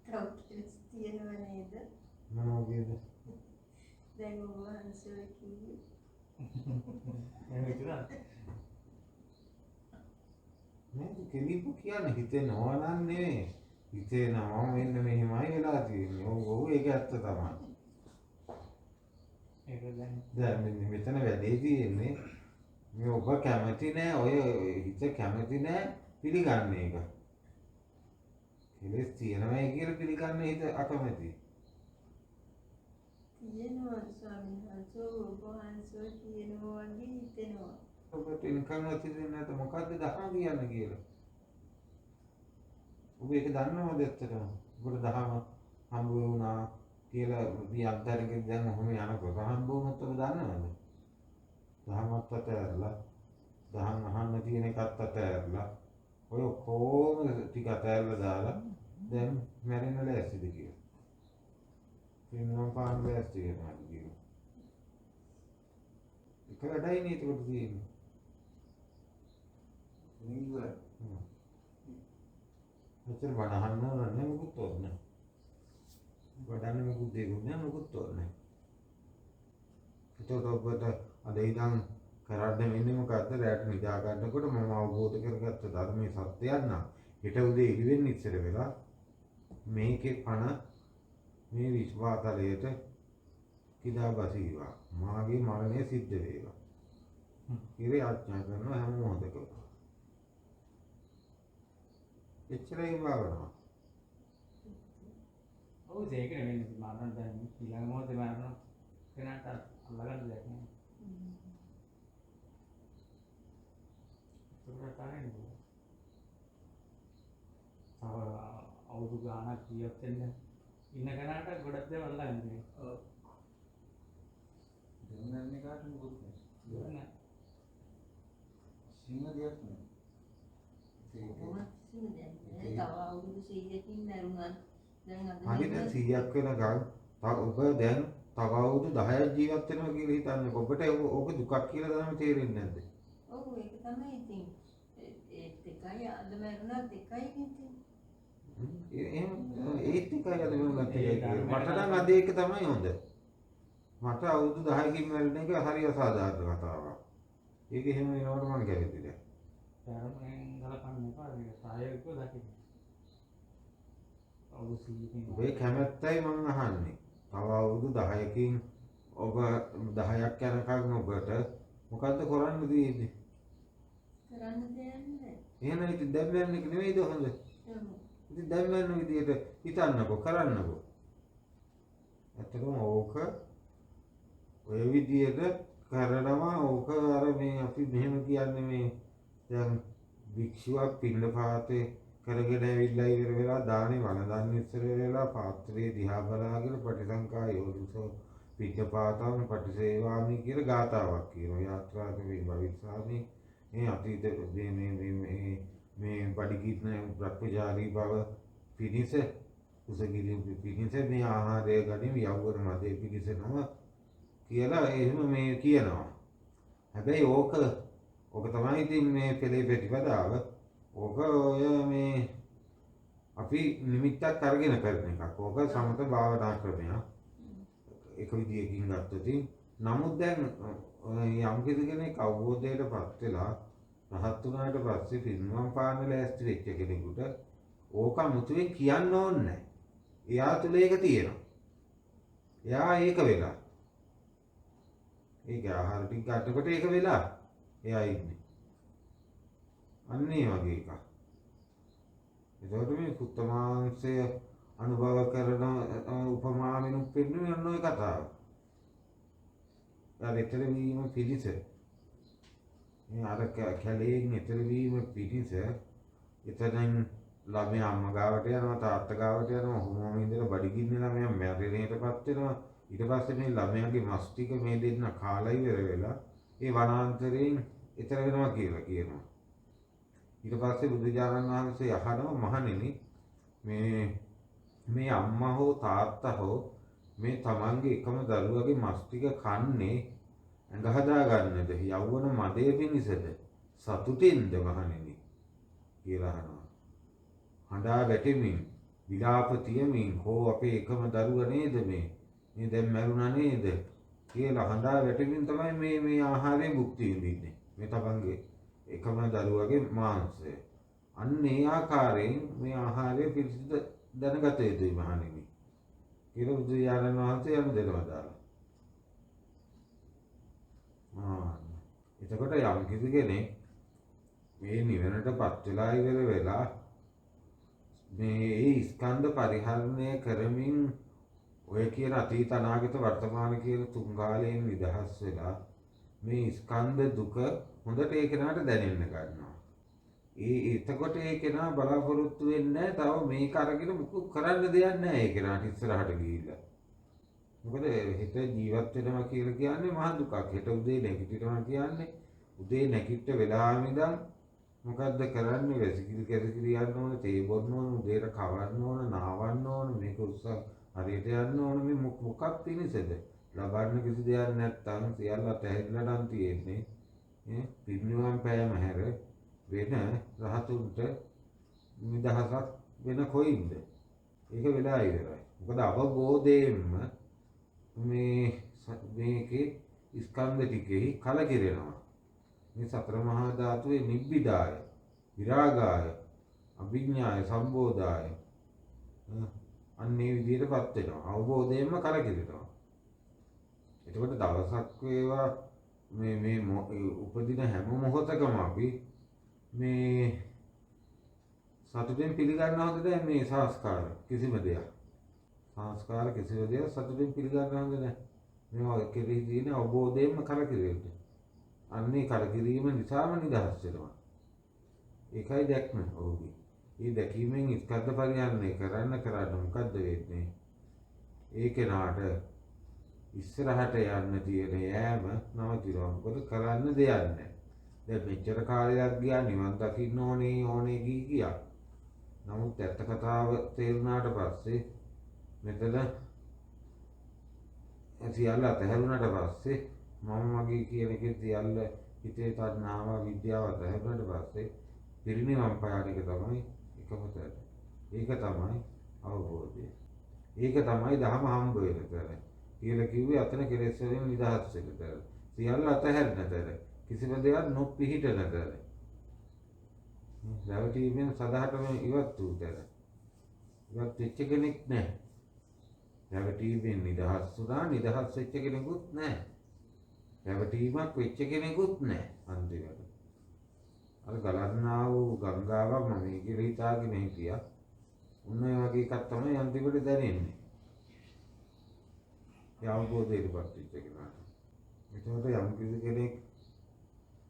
තව කෙලස් තියනවා නේද? මොනවද? දැන් ඔබ වහන්සේ කිව්වේ එහෙම හිතුණා. නේද කෙලිපු කියන්නේ හිතෙනවා නම් නෙවෙයි. හිතේනවා මෙන්න මෙහෙමයි වෙලා තියෙන්නේ. ඔව් ඒක ඇත්ත තමයි. ඒක දැන් දැන් මෙතන වැඩේ තියෙන්නේ මේ ඔබ කැමති නෑ ඔය හිත කැමති නෑ පිළිගන්න එක. කෙලස් තියෙනවයි කියලා පිළිගන්න හිත අකමැති. තියෙනවා ස්වාමීන් වහන්සේ ඔබ වහන්සේ කියනවා වගේ හිතෙනවා. ඔබට ඉන්කම් ඇතිදෙන්නේ නැත මොකද්ද දහම කියන්නේ කියලා. ඔබ ඒක දන්නවද ඇත්තටම? ඔබට දහම හම්බ වුණා කියලා මේ අත්දැකීම් දැන් ඔහොම යනකොට හම්බ වුණොත් ඔබ දන්නවද? දහමත් අතහැරලා දහම් අහන්න තියෙන එකත් අතහැරලා ඔය කොහොම ටික අතහැරලා දාලා දැන් මැරෙන්න ලෑස්තිද කියලා. පින්නම් පාන ලෑස්ති වෙනවා කියලා. ඒක වැඩයි නේද කොට තියෙන්නේ. නිගුවා. අතර වඩහන්න ඕනේ මොකුත් ඕනේ. වඩන්න මොකුත් දෙන්නේ මොකුත් ඕනේ. ඒතකොට ඔබට අද ඉඳන් කරන්න වෙන්නේ මොකද්ද? රැට නිදා ගන්නකොට මම අවබෝධ කරගත්ත ධර්මයේ සත්‍යයක් නම් හෙට උදේ ඉලි වෙන්න ඉස්සර වෙලා මේකේ පණ මේ විශ්වාසලයට කිදා බසීවා. මාගේ මරණය සිද්ධ වේවා. ඉරේ ආඥා කරන හැම මොහොතකම. එච්චරයි භාවනාව. ඔව් ඒක නෙවෙයි මරණ දැන් ඊළඟ මොහොතේ මරණ කෙනාට අල්ලගන්න දෙයක් නෑ. ඒක තමයි නේද? අවුරුදු ගානක් ජීවත් වෙන්න ඉන්න කෙනාට ගොඩක් දේවල් අල්ලගන්න තියෙනවා. ඔව්. දෙන්නන්නේ කාට මොකද නෑ. සිංහ දෙයක් නෑ. කොහොමද කිසිම දෙයක් නෑ. තව අවුරුදු 100කින් මැරුණා. දැන් අද හරිද 100ක් වෙනකන් ඔබ දැන් තව අවුරුදු 10ක් ජීවත් වෙනවා කියලා හිතන්නේ. ඔබට ඕක දුකක් කියලා තමයි තේරෙන්නේ නැද්ද? ඔව් ඒක තමයි ඉතින්. ඒත් එකයි අද මැරුණා දෙකයි ඉතින්. එහෙම ඒත් එකයි අද වෙනත් එකයි කියලා. මට නම් අද ඒක තමයි හොඳ. මට අවුරුදු 10කින් මැරෙන එක හරි අසාධාරණ කතාවක්. ඒක එහෙම වෙනවට මම කැමති නෑ. ධර්මයෙන් ගලපන්න එපා. ඒක ප්‍රායෝගිකව දකින්න. අවුරුදු 100කින් ඔබේ කැමැත්තයි මම අහන්නේ. තව අවුරුදු 10කින් ඔබ 10ක් යනකම් ඔබට මොකද්ද කරන්න තියෙන්නේ? කරන්න දෙයක් නෑ. එහෙනම් ඉතින් දැන් මැරෙන එක නෙවෙයිද හොඳ? ඉතින් දැන් මැරෙන විදියට හිතන්නකෝ කරන්නකෝ. ඇත්තටම ඕක ඔය විදියට කරනවා ඕක අර මේ අපි මෙහෙම කියන්නේ මේ දැන් වික්ෂුවක් පින්නපාතේ කරගෙන ඇවිල්ලා ඉවර වෙලා දානේ වළඳන් ඉස්සර වෙලා පාත්‍රයේ දිහා බලාගෙන පටිසංකා යෝනිසෝ පිටපාතම් පටිසේවාමි කියලා ගාතාවක් කියනවා. යාත්‍රාකේ භවිස්සාමි මේ අතීත මේ බඩගින්න බ්‍රහ්මචාරී බව පිණිස කුසගිරි පිණිස මේ ආහාරය ගනිමු යවුවර මදේ පිණිස නම කියලා එහෙම මේ කියනවා. හැබැයි ඕක තමයි ඉතින් මේ පෙළේ ප්‍රතිපදාව. ඕක ඔය මේ අපි නිමිත්තක් අරගෙන කරන එකක්. ඕක සමත භාවනා ක්‍රමයක්. එක විදියකින් ගත්තොත් නමුත් දැන් යම් කෙනෙක් අවබෝධයටපත් වෙලා රහත් වුණාට පස්සේ පින්නම් පාන ලෑස්ති වෙච්ච කෙනෙකුට ඕක මුතුවේ කියන්න ඕනේ නැහැ. එයා තුල ඒක තියෙනවා. එයා ඒක වෙලා. ඒක ආහාර ටික ගන්නකොට ඒක වෙලා. එයා ඉන්නේ. අන්න ඒ වගේ එකක්. ඒකට මේ කුත්තමාංශය අනුභව කරන උපමාවෙන් පෙන්වන්නේ ඔන්න ඔය කතාව. අර ඊතර වීම පිළිස මේ අර කැලේන් ඊතර වීම පිළිස එතනින් ළමයා අම්මා ගාවට යනවා තාත්තා ගාවට යනවා ඔහොම ඉඳලා බඩගින්නේ ළමයා මැරෙන්නටපත් වෙනවා. ඊට පස්සේ මේ ළමයාගේ මස් ටික මේ දෙන්න කාලා ඉවර වෙලා ඒ වනාන්තරයෙන් ඊතර වෙනවා කියලා කියනවා. ඊට පස්සේ බුදුජානක වහන්සේ අහනවා මහණෙනි මේ අම්මා හෝ තාත්තා හෝ මේ තමන්ගේ එකම දරුවගේ මස් ටික කන්නේ ඇඟ හදා ගන්නද යෞවන මදේ පිණිසද සතුටින්ද මහණෙනි කියලා අහනවා. හඬා වැටෙමින් විලාප තියමින් හෝ අපේ එකම දරුවා නේද මේ දැන් මැරුණා නේද කියලා හඬා වැටෙමින් තමයි මේ ආහාරය භුක්ති විඳින්නේ. මේ තමන්ගේ එකම දරුවගේ මාංශය. අන්න ඒ ආකාරයෙන් මේ ආහාරය පිළිසිඳ දැනගත යුතුයි මහණෙනි කියලා බුදුරජාණන් වහන්සේ යම් දෙනවා දාලා. එතකොට යම් කිසි කෙනෙක් මේ නිවනටපත් වෙලා ඉවර වෙලා මේ ස්කන්ධ පරිහරණය කරමින් ඔය කියන අතීත අනාගත වර්තමාන කියන තුන් කාලයෙන් නිදහස් වෙලා මේ ස්කන්ධ දුක හොඳට ඒ කෙනාට දැනෙන්න ගන්නවා. එතකොට ඒ කෙනා බලාපොරොත්තු වෙන්නේ තව මේක අරගෙන මුකුත් කරන්න දෙයක් නැහැ ඒ කෙනාට ඉස්සරහට ගිහිල්ලා. මොකද හිත ජීවත් වෙනවා කියලා කියන්නේ මහ දුකක්. හිත උදේ නැගිටිනවා කියන්නේ උදේ නැගිට වෙලාවෙ ඉඳන් මොකද්ද කරන්නේ? වැසිකිලි කැසිකිලි යන්න ඕන, තේ බොන්න ඕන, උදේට කවන්න ඕන, නාවන්න ඕන, මේක උත්සාහ හරියට යන්න ඕන. මේ මොකක් පිණිසද? ලබන්න කිසි දෙයක් නැත්තම් සියල්ල අතහැරලා නම් තියෙන්නේ. පිරිනිවන් පෑම හැර වෙන රහතුන්ට නිදහසක් වෙන කොයින්ද? ඒක වෙලා ඉවරයි. මොකද අවබෝධයෙන්ම මේකේ ස්කන්ධ ටිකෙහි කලකිරෙනවා. මේ සතර මහා ධාතුවේ නිබ්බිදාය, විරාගාය, අභිඥාය, සම්බෝධාය අන්නේ විදිහටපත් වෙනවා. අවබෝධයෙන්ම කලකිරෙනවා. එතකොට දවසක් වේවා මේ උපදින හැම මොහොතකම අපි මේ සතුටෙන් පිළිගන්නවද මේ සංස්කාර කිසිම දෙයක්. සංස්කාර කිසිම දෙයක් සතුටෙන් පිළිගන්නවද නැහැ. මේවා කෙරෙහි තියෙන අවබෝධයෙන්ම කලකිරෙන්න. අන්නේ කලකිරීම නිසාම නිදහස් වෙනවා. ඒකයි දැක්ම ඔහුගේ. මේ දැකීමෙන් ස්කන්ධ පරිහරණය කරන්න මොකද්ද වෙන්නේ? ඒ කෙනාට ඉස්සරහට යන්න තියෙන යෑම නවතිනවා. මොකද කරන්න දෙයක් නැහැ. දැන් මෙච්චර කාලයක් ගියා නිවන් දකින්න ඕනේ ගියා. නමුත් ඇත්ත කතාව තේරුණාට පස්සේ මෙතන සියල්ල අතහැරුණාට පස්සේ මම මගේ කියන එකේ සියල්ල හිතේ තණ්හාව විද්‍යාව අතහැරුණාට පස්සේ පිරිනිවන් පාන එක තමයි එකම තැන. ඒක තමයි අවබෝධය. ඒක තමයි ධර්ම හම්බ වෙන තැන. කියලා කිව්වේ අතන කෙලෙස් වලින් නිදහස් වෙන තැන. සියල්ල අතහැරෙන තැන. කිසිම දෙයක් නොපිහිටන තැන. රැවටීමෙන් සදාටම ඉවත් වූ තැන. ඉවත් වෙච්ච කෙනෙක් නැහැ. රැවටීමෙන් නිදහස් වුණා නිදහස් වෙච්ච කෙනෙකුත් නැහැ. රැවටීමක් වෙච්ච කෙනෙකුත් නැහැ අන්තිමට. අර ගලන්නා වූ ගංගාවක් මම කියලා හිතාගෙන හිටියා. උන්න ඒ වගේ එකක් තමයි අන්තිමට දැනෙන්නේ. ඒ අවබෝධයටපත් වෙච්ච කෙනාට. එතකොට යම් කිසි කෙනෙක්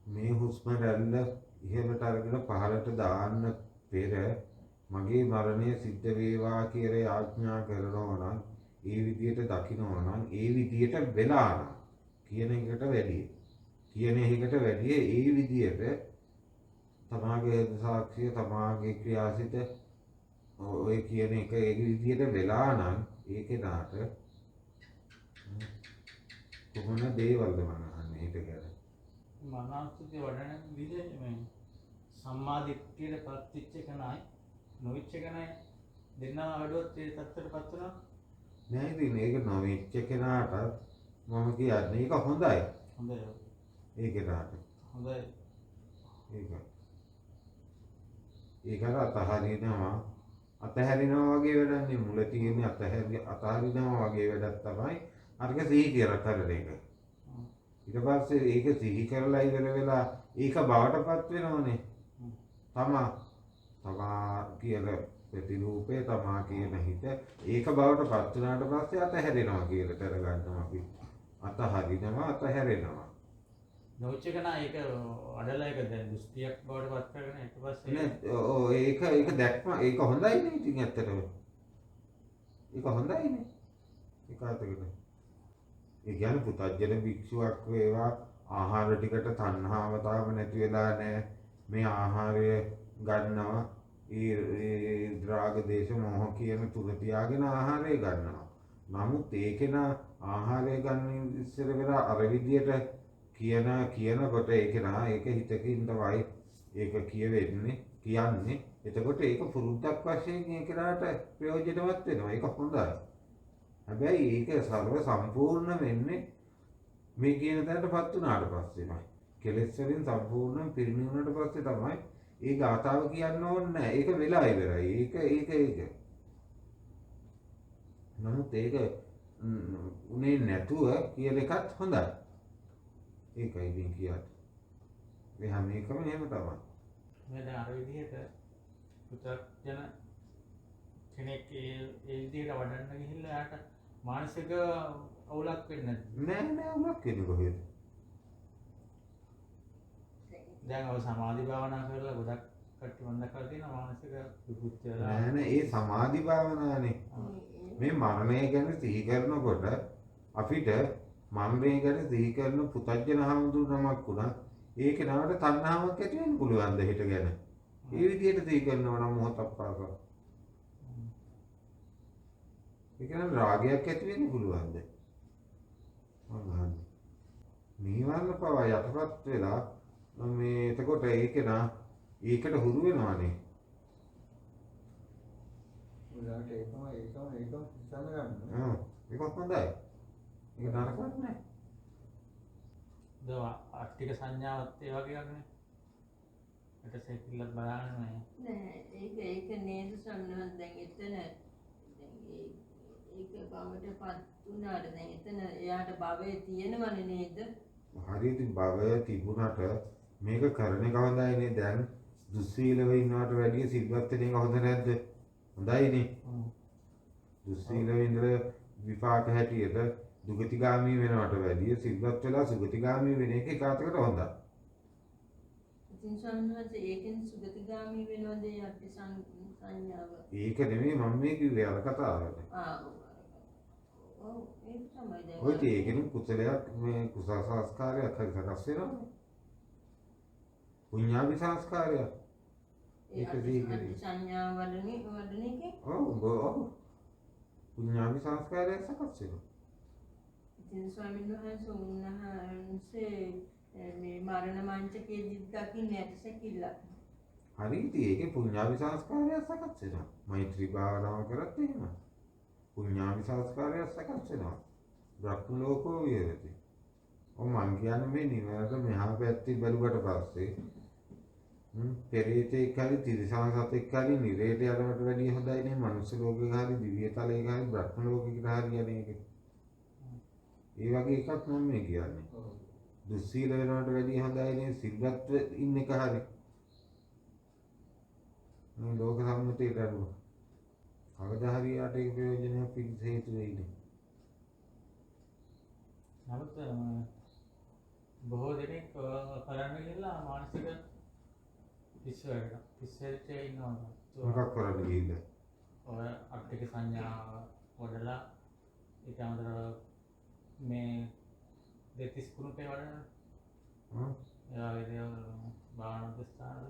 මේ හුස්ම රැල්ල ඉහළට අරගෙන පහළට දාන්න පෙර මගේ මරණය සිද්ධ වේවා කියලා ආඥා කරනවා නම් ඒ විදියට දකිනවා නම් ඒ විදියට වෙලා නම් කියන එකට වැඩිය ඒ විදියට තමාගේ සාක්ෂිය තමාගේ ක්‍රියාසිත ඔය කියන එක ඒ විදියට වෙලා නම් ඒ කෙනාට කොහොම දේවල්ද මනහන්නේ හිත ගැන මනෝස්තුති වඩන විදිහ මේ සම්මා දිට්ඨියට පත්‍ච්ච කෙනයි නොවිච්ච කෙනයි දෙන්නම වැඩුවොත් ඒ තත්ත්වයටපත් වෙනවා නෑ. ඉතින් ඒක නොවිච්ච කෙනාට මම කියන්නේ ඒක හොඳයි. ඒ කෙනාට හොඳයි. ඒකට අතහැරිනවා වගේ වැඩක් නෙමෙයි. මුල තියෙන අතහරිනවා වගේ වැඩක් තමයි අරක සිහි කරන එක. ඊට පස්සේ ඒක සිහි කරලා ඉවර වෙලා ඒක බවටපත් වෙනවනේ. තමා කියලා ප්‍රතිරූපය තමා කියන හිත ඒක බවට පත් වුණාට පස්සේ අතහැරෙනවා කියලා කරගන්නවා අපි. අතහරිනවා අතහැරෙනවා. නොවිච්ච කෙනා ඒක අඩලා ඒක දැන් දෘෂ්ටියක් බවට පත් කරගෙන ඊට පස්සේ නේ ඒක දැක්ම ඒක හොඳයිනේ ඉතින් ඇත්තටම. ඒක හොඳයිනේ. ඒක අතකට. ඒ කියන්නේ පුතජන භික්ෂුවක් වේවා ආහාර ටිකට තණ්හාව තාම නැති වෙලා නැහැ. මේ ආහාරය ගන්නවා ඒ රාග දේශ මොහ කියන තුර තියාගෙන ආහාරය ගන්නවා. නමුත් ඒකේන ආහාරය ගන්න ඉස්සර වෙලා අර විදියට කියනකොට ඒකේනා ඒක හිතකින් තමයි ඒක කියන්නේ. එතකොට ඒක පුරුද්දක් වශයෙන් ඒකලාට ප්‍රයෝජනවත් වෙනවා. ඒක හොඳයි. හැබැයි ඒක සර්ව සම්පූර්ණ වෙන්නේ මේ කියන තැනටපත් වුණාට පස්සේමයි. කෙලෙස් වලින් සම්පූර්ණයෙන් පිරිනිවුණාට පස්සේ තමයි ඒ ගාථාව කියන්න ඕනේ නැහැ. ඒක වෙලා ඉවරයි. ඒක. නමුත් ඒක උනේ නැතුව කියන එකත් හොඳයි. ඒකයි ඉතින් කියන්නේ. මේ හැම එකම එහෙම තමයි. මේ දැන් අර විදිහට පුතජන කෙනෙක් ඒ විදිහට වඩන්න ගිහිල්ලා යාට මානසික අවුලක් වෙන්නේ නෑ අවුලක් වෙන්නේ කොහෙද? දැන් ඔය සමාධි භාවනා කරලා ගොඩක් කට්ටිය මම දැකලා තියෙනවා මානසික විකෘති වෙලා. නෑ ඒ සමාධි භාවනානේ. මේ මරණය ගැන සිහි කරනකොට අපිට මරණය ගැන සිහි කරන පුතජන හඳුනන නමක් උනත් ඒක නවට තණ්හාවක් ඇති වෙන්න පුළුවන් ද හිත ගැන. ඒ විදිහට සිහි කරනවා නම් මොහොතක් පාසා. ඒ කියන්නේ රාගයක් ඇති වෙන්න පුළුවන්ද? නිවන පවා යටපත් වෙලා මේ එතකොට ඒකට හුරු වෙනවානේ. උදාට ඒකම ඉස්සන්න ගන්න. ඒක හොඳයි. ඒක නරකක් නෑ. ආර්ථික සංඥාවත් ඒ වගේ එකක් නේ. ඊට සෙකිල්ලක් බලන්න නෑ ඒක නේද සම්මත දැන් එතන දැන් ඒක බවට පත් වුණාට දැන් එතන එයාට භවයේ තියෙනවනේ නේද? හරියට භවය තිබුණාට මේක කරන එක හොඳයිනේ. දැන් දුස්සීලව ඉන්නවට වැඩිය සිල්වත් වෙන එක හොඳ නැද්ද? හොඳයිනේ. දුස්සීලව ඉඳලා විපාක හැටියට දුගතිගාමී වෙනවට වැඩිය සිල්වත් වෙලා සුගතිගාමී වෙන එක එකකට හොඳයි. ඉතින් සම්මත ඒකෙන් සුගතිගාමී වෙනවද යටි සංඥාව? ඒක නෙමෙයි මම මේ කිව්වේ අර කතාවට. ඔව් ඒක තමයි දැන්. ඔය ඒකෙන් කුසලයක් මේ කුසල සංස්කාරයක් හරි සකස් වෙනවා. පුඤ්ඤාභි සංස්කාරයක්. ඒක දීගනේ සංඥා වඩන එකේ. ඔව් පුඤ්ඤාභි සංස්කාරයක් සකස් වෙනවා. ඉතින් ස්වාමීන් වහන්සේ මේ මරණ මංචකයේදී දකින්න ඇටසැකිල්ල. හරි ඉතින් ඒකේ පුඤ්ඤාභි සංස්කාරයක් සකස් වෙනවා. මෛත්‍රී භාවනාව කරත් එහෙම. පුඤ්ඤාභි සංස්කාරයක් සකස් වෙනවා. බ්‍රහ්ම ලෝකෝ විහෙරති. මං කියන්නේ මේ නිවනට මෙහා පැත්තේ බැලුවට පස්සේ පෙරේතෙක් හරි තිරිසන් සතෙක් හරි නිරේට යනවට වැඩිය හොඳයිනේ මනුස්ස ලෝකෙක හරි දිව්‍ය තලයක හරි බ්‍රහ්ම ලෝකෙකට හරි යන එක. ඒ වගේ එකක් මම මේ කියන්නේ. දුස්සීල වෙනවට වැඩිය හොඳයිනේ සිල්වත් ඉන්න එක හරි. මේ ලෝක සම්මතයට අනුව කවදා හරි යාට ඒක ප්‍රයෝජනයක් පිණිස හේතු වෙයිනේ. නමුත් බොහෝ දෙනෙක් කරන්න ගිහලා මානසික පිස්සෙට ඉන්නවා. මොකක් කරන්න ගිහිල්ද? ඔය අට්ටික සංඥා වඩලා ඒක අතර මේ දෙතිස් කුණුපේ වඩන එයා විදියට බාහන දස්තාන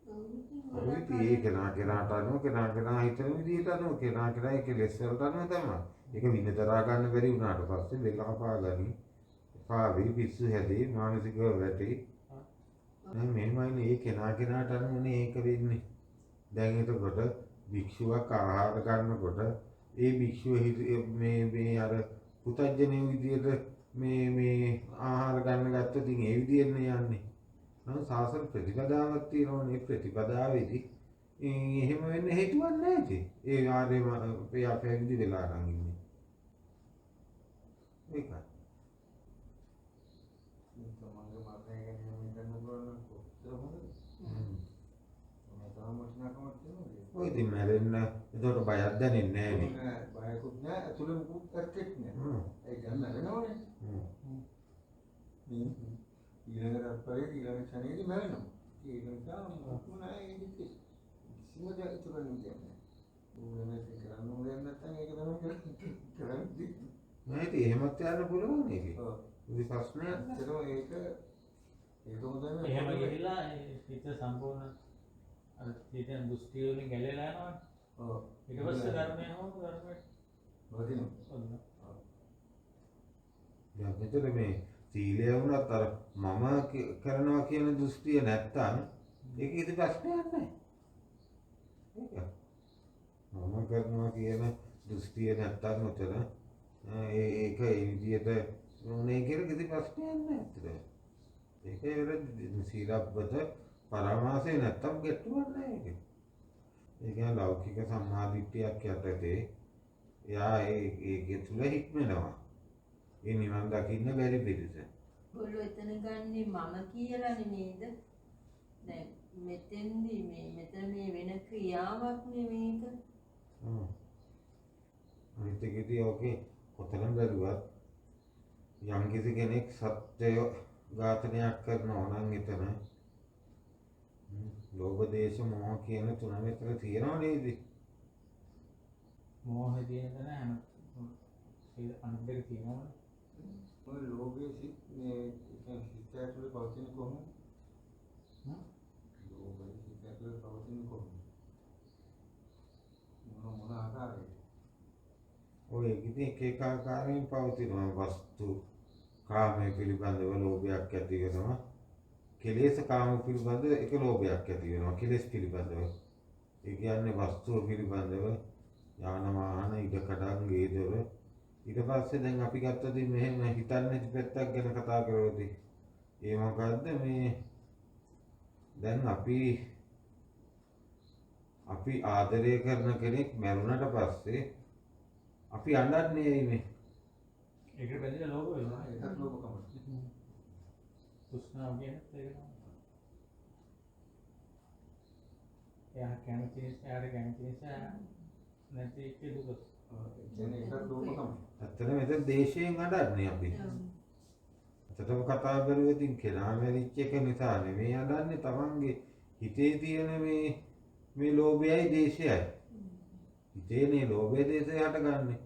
ඒ කෙනාට අනුව කෙනා හිතන විදිහට අනුව කෙනා ඒක ලෙස් වලට අනුව තමයි. ඒක විඳතරා ගන්න බැරි වුණාට පස්සේ වෙල කපා ගනි. පාවි පිස්සු හැදේ මානසිකව වැටි. දැන් මෙහෙමයිනේ ඒ කෙනාට අනුවනේ ඒක වෙන්නේ. දැන් එතකොට භික්ෂුවක් ආහාර ගන්නකොට ඒ භික්ෂුව මේ අර පුතජ්ජනේ විදියට මේ ආහාර ගන්න ගත්තොත් ඉතින් ඒ විදියෙන්නේ යන්නේ. නම් සාසන ප්‍රතිපදාවක් තියෙනවනේ ප්‍රතිපදාවේදී එහෙම වෙන්න හේතුවක් නැහැ ඉතින්. ඒ ආරේ අපේ පැවිදි වෙලා නම් ඉන්නේ. ඒකයි. තමන්ගේ මරණය ගැන හිතන්න පුළුවන් නම් කොච්චර හොඳද? තාමත් නකමක් තියෙනවා. ඔය ඉතින් මැරෙන්න එතකොට බයක් දැනෙන්නේ නැහැ නේ. බයකුත් නැහැ ඇතුළේ මුකුත් ඇත්තෙත් නැහැ. ඒ ගන්න වෙනවනේ. ඊළඟ රත්පරේ ඊළඟ ශනේදී මැරෙනවා. ඒක නිසා මොකක්ද නැහැ ඒක කිසිම දෙයක් ඉතුරු වෙන්නේ නැහැ. ඕනෙත් කරන්න ඕනේ නැත්නම් ඒක තමයි කරන්නේ. නෑ ඉතින් එහෙමත් යන්න පුළුවන් නේද? ඔව්. ඉතින් ප්‍රශ්නයක් නෑ. ඒක හොඳයි. එහෙම ගිහිලා හිත සම්පූර්ණ අර තීතන දෘෂ්ටි වලින් ගැලවිලා යනවනේ. ඔව්. ඊට පස්සේ ධර්මය හොම ධර්මයට වදිනවා. දැන් මෙතන මේ සීලය වුණත් අර මම කරනවා කියන දෘෂ්ටිය නැත්තම් ඒක ඉතින් ප්‍රශ්නයක් නෑ. ඒක මම කරනවා කියන දෘෂ්ටිය නැත්තම් උතන ඒක ඒ විදිහට මොනේ කියලා කිසි ප්‍රශ්නයක් නෑ ඇත්තට. ඒක සීලබ්බත පරමාසය නැත්තම් ගැටුවක් නෑ ඒක. ඒ කියන්නේ ලෞකික සම්මාදිට්ඨියක් යටතේ එයා ඒකේ තුල හික්මනවා. ඒ නිවන් දකින්න බැරි පිළිස. ඔයගොල්ලෝ එතන ගන්නේ මම කියලා නේද? දැන් මෙතෙන්දී මෙතන මේ වෙන ක්‍රියාවක් නෙමේක. අනිත් එකේදී ඕකේ කොතරම් බැලුවත් යම් කිසි කෙනෙක් සත්‍යය ඝාතනයක් කරනවා නම් එතන ලෝභ දේශ මොහ කියන තුන මෙතන තියෙනව නේද? මෝහය තියෙන තැන හැම සීල අනිත් දෙක තියෙනවනේ. ඔය ලෝභයේ සිත් මේ සිත ඇතුලේ පවතින කොහොමද? ලෝභයේ සිත ඇතුලේ පවතින කොහොමද? මොන ආකාරයකට? ඔය ඉතින් එක ආකාරයෙන් පවතිනවා වස්තු කාමයේ පිළිබඳව ලෝභයක් ඇති වෙනවා. කෙලෙස් කාම පිළිබඳව එක ලෝභයක් ඇති වෙනවා. කෙලෙස් පිළිබඳව. ඒ කියන්නේ වස්තුව පිළිබඳව යාන වාහන ඉඩකඩම් ගේදොර ඊට පස්සේ දැන් අපි ගත්තොත් මෙහෙම හිතන්නේ නැති පැත්තක් ගැන කතා කරොත් ඒ මොකද්ද මේ දැන් අපි ආදරය කරන කෙනෙක් මැරුණට පස්සේ අපි අඬන්නේ ඇයි මේ? ඒකට බැඳිලා ලෝභ වෙනවා. ඒකත් ලෝභකම. තෘෂ්ණාව කියන්නේ ඒක. එයා කැමති නිසා එයාට කැමති නිසා නැති එකේ දුක. කියන්නේ ඒකත් ලෝභකම. ඇත්තටම මෙතන දේශයෙන් අඬන්නේ අපි. ඇත්තටම කතා කරුවේ ඉතින් කෙනා මැරිච්ච එක නිසා නෙමෙයි අඬන්නේ තමන්ගේ හිතේ තියෙන මේ ලෝභයයි දේශයයි. හිතේනේ ලෝභය දේශය හටගන්නේ.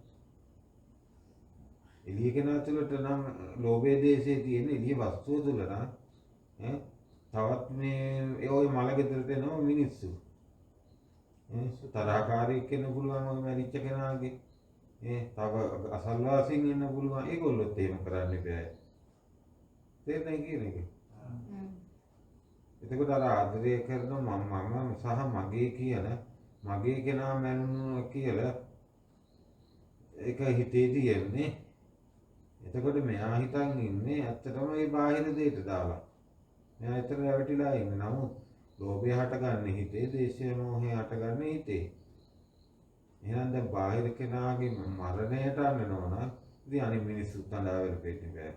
එළිය කෙනා තුළට නම් ලෝභය දේශය තියෙන එළිය වස්තුව තුළ නම් තවත් මේ ඔය මල ගෙදරට එනවා මිනිස්සු. තරහකාරයෙක් වෙන්න පුළුවන් ඔය මැරිච්ච කෙනාගේ. තව අසල්වාසීන් ඉන්න පුළුවන්. ඒගොල්ලොත් එහෙම කරන්න බෑ. තේරෙන්නේ කියන එක. එතකොට අර ආදරය කරන මම සහ මගේ කියන මගේ කෙනා මැනුණා කියලා ඒක හිතේ තියෙන්නේ. එතකොට මෙයා හිතන් ඉන්නේ ඇත්තටම මේ බාහිර දෙයට දාලා. මෙයා ඇත්තට රැවටිලා ඉන්නේ. නමුත් ලෝභය හටගන්නේ හිතේ, දේශය මොහය හටගන්නේ හිතේ. එහෙනම් දැන් බාහිර කෙනාගේ මරණයට අන්නනවා නම් ඉතින් අනිත් මිනිස්සුත් අඬා වෙලෙන්නේ බෑ.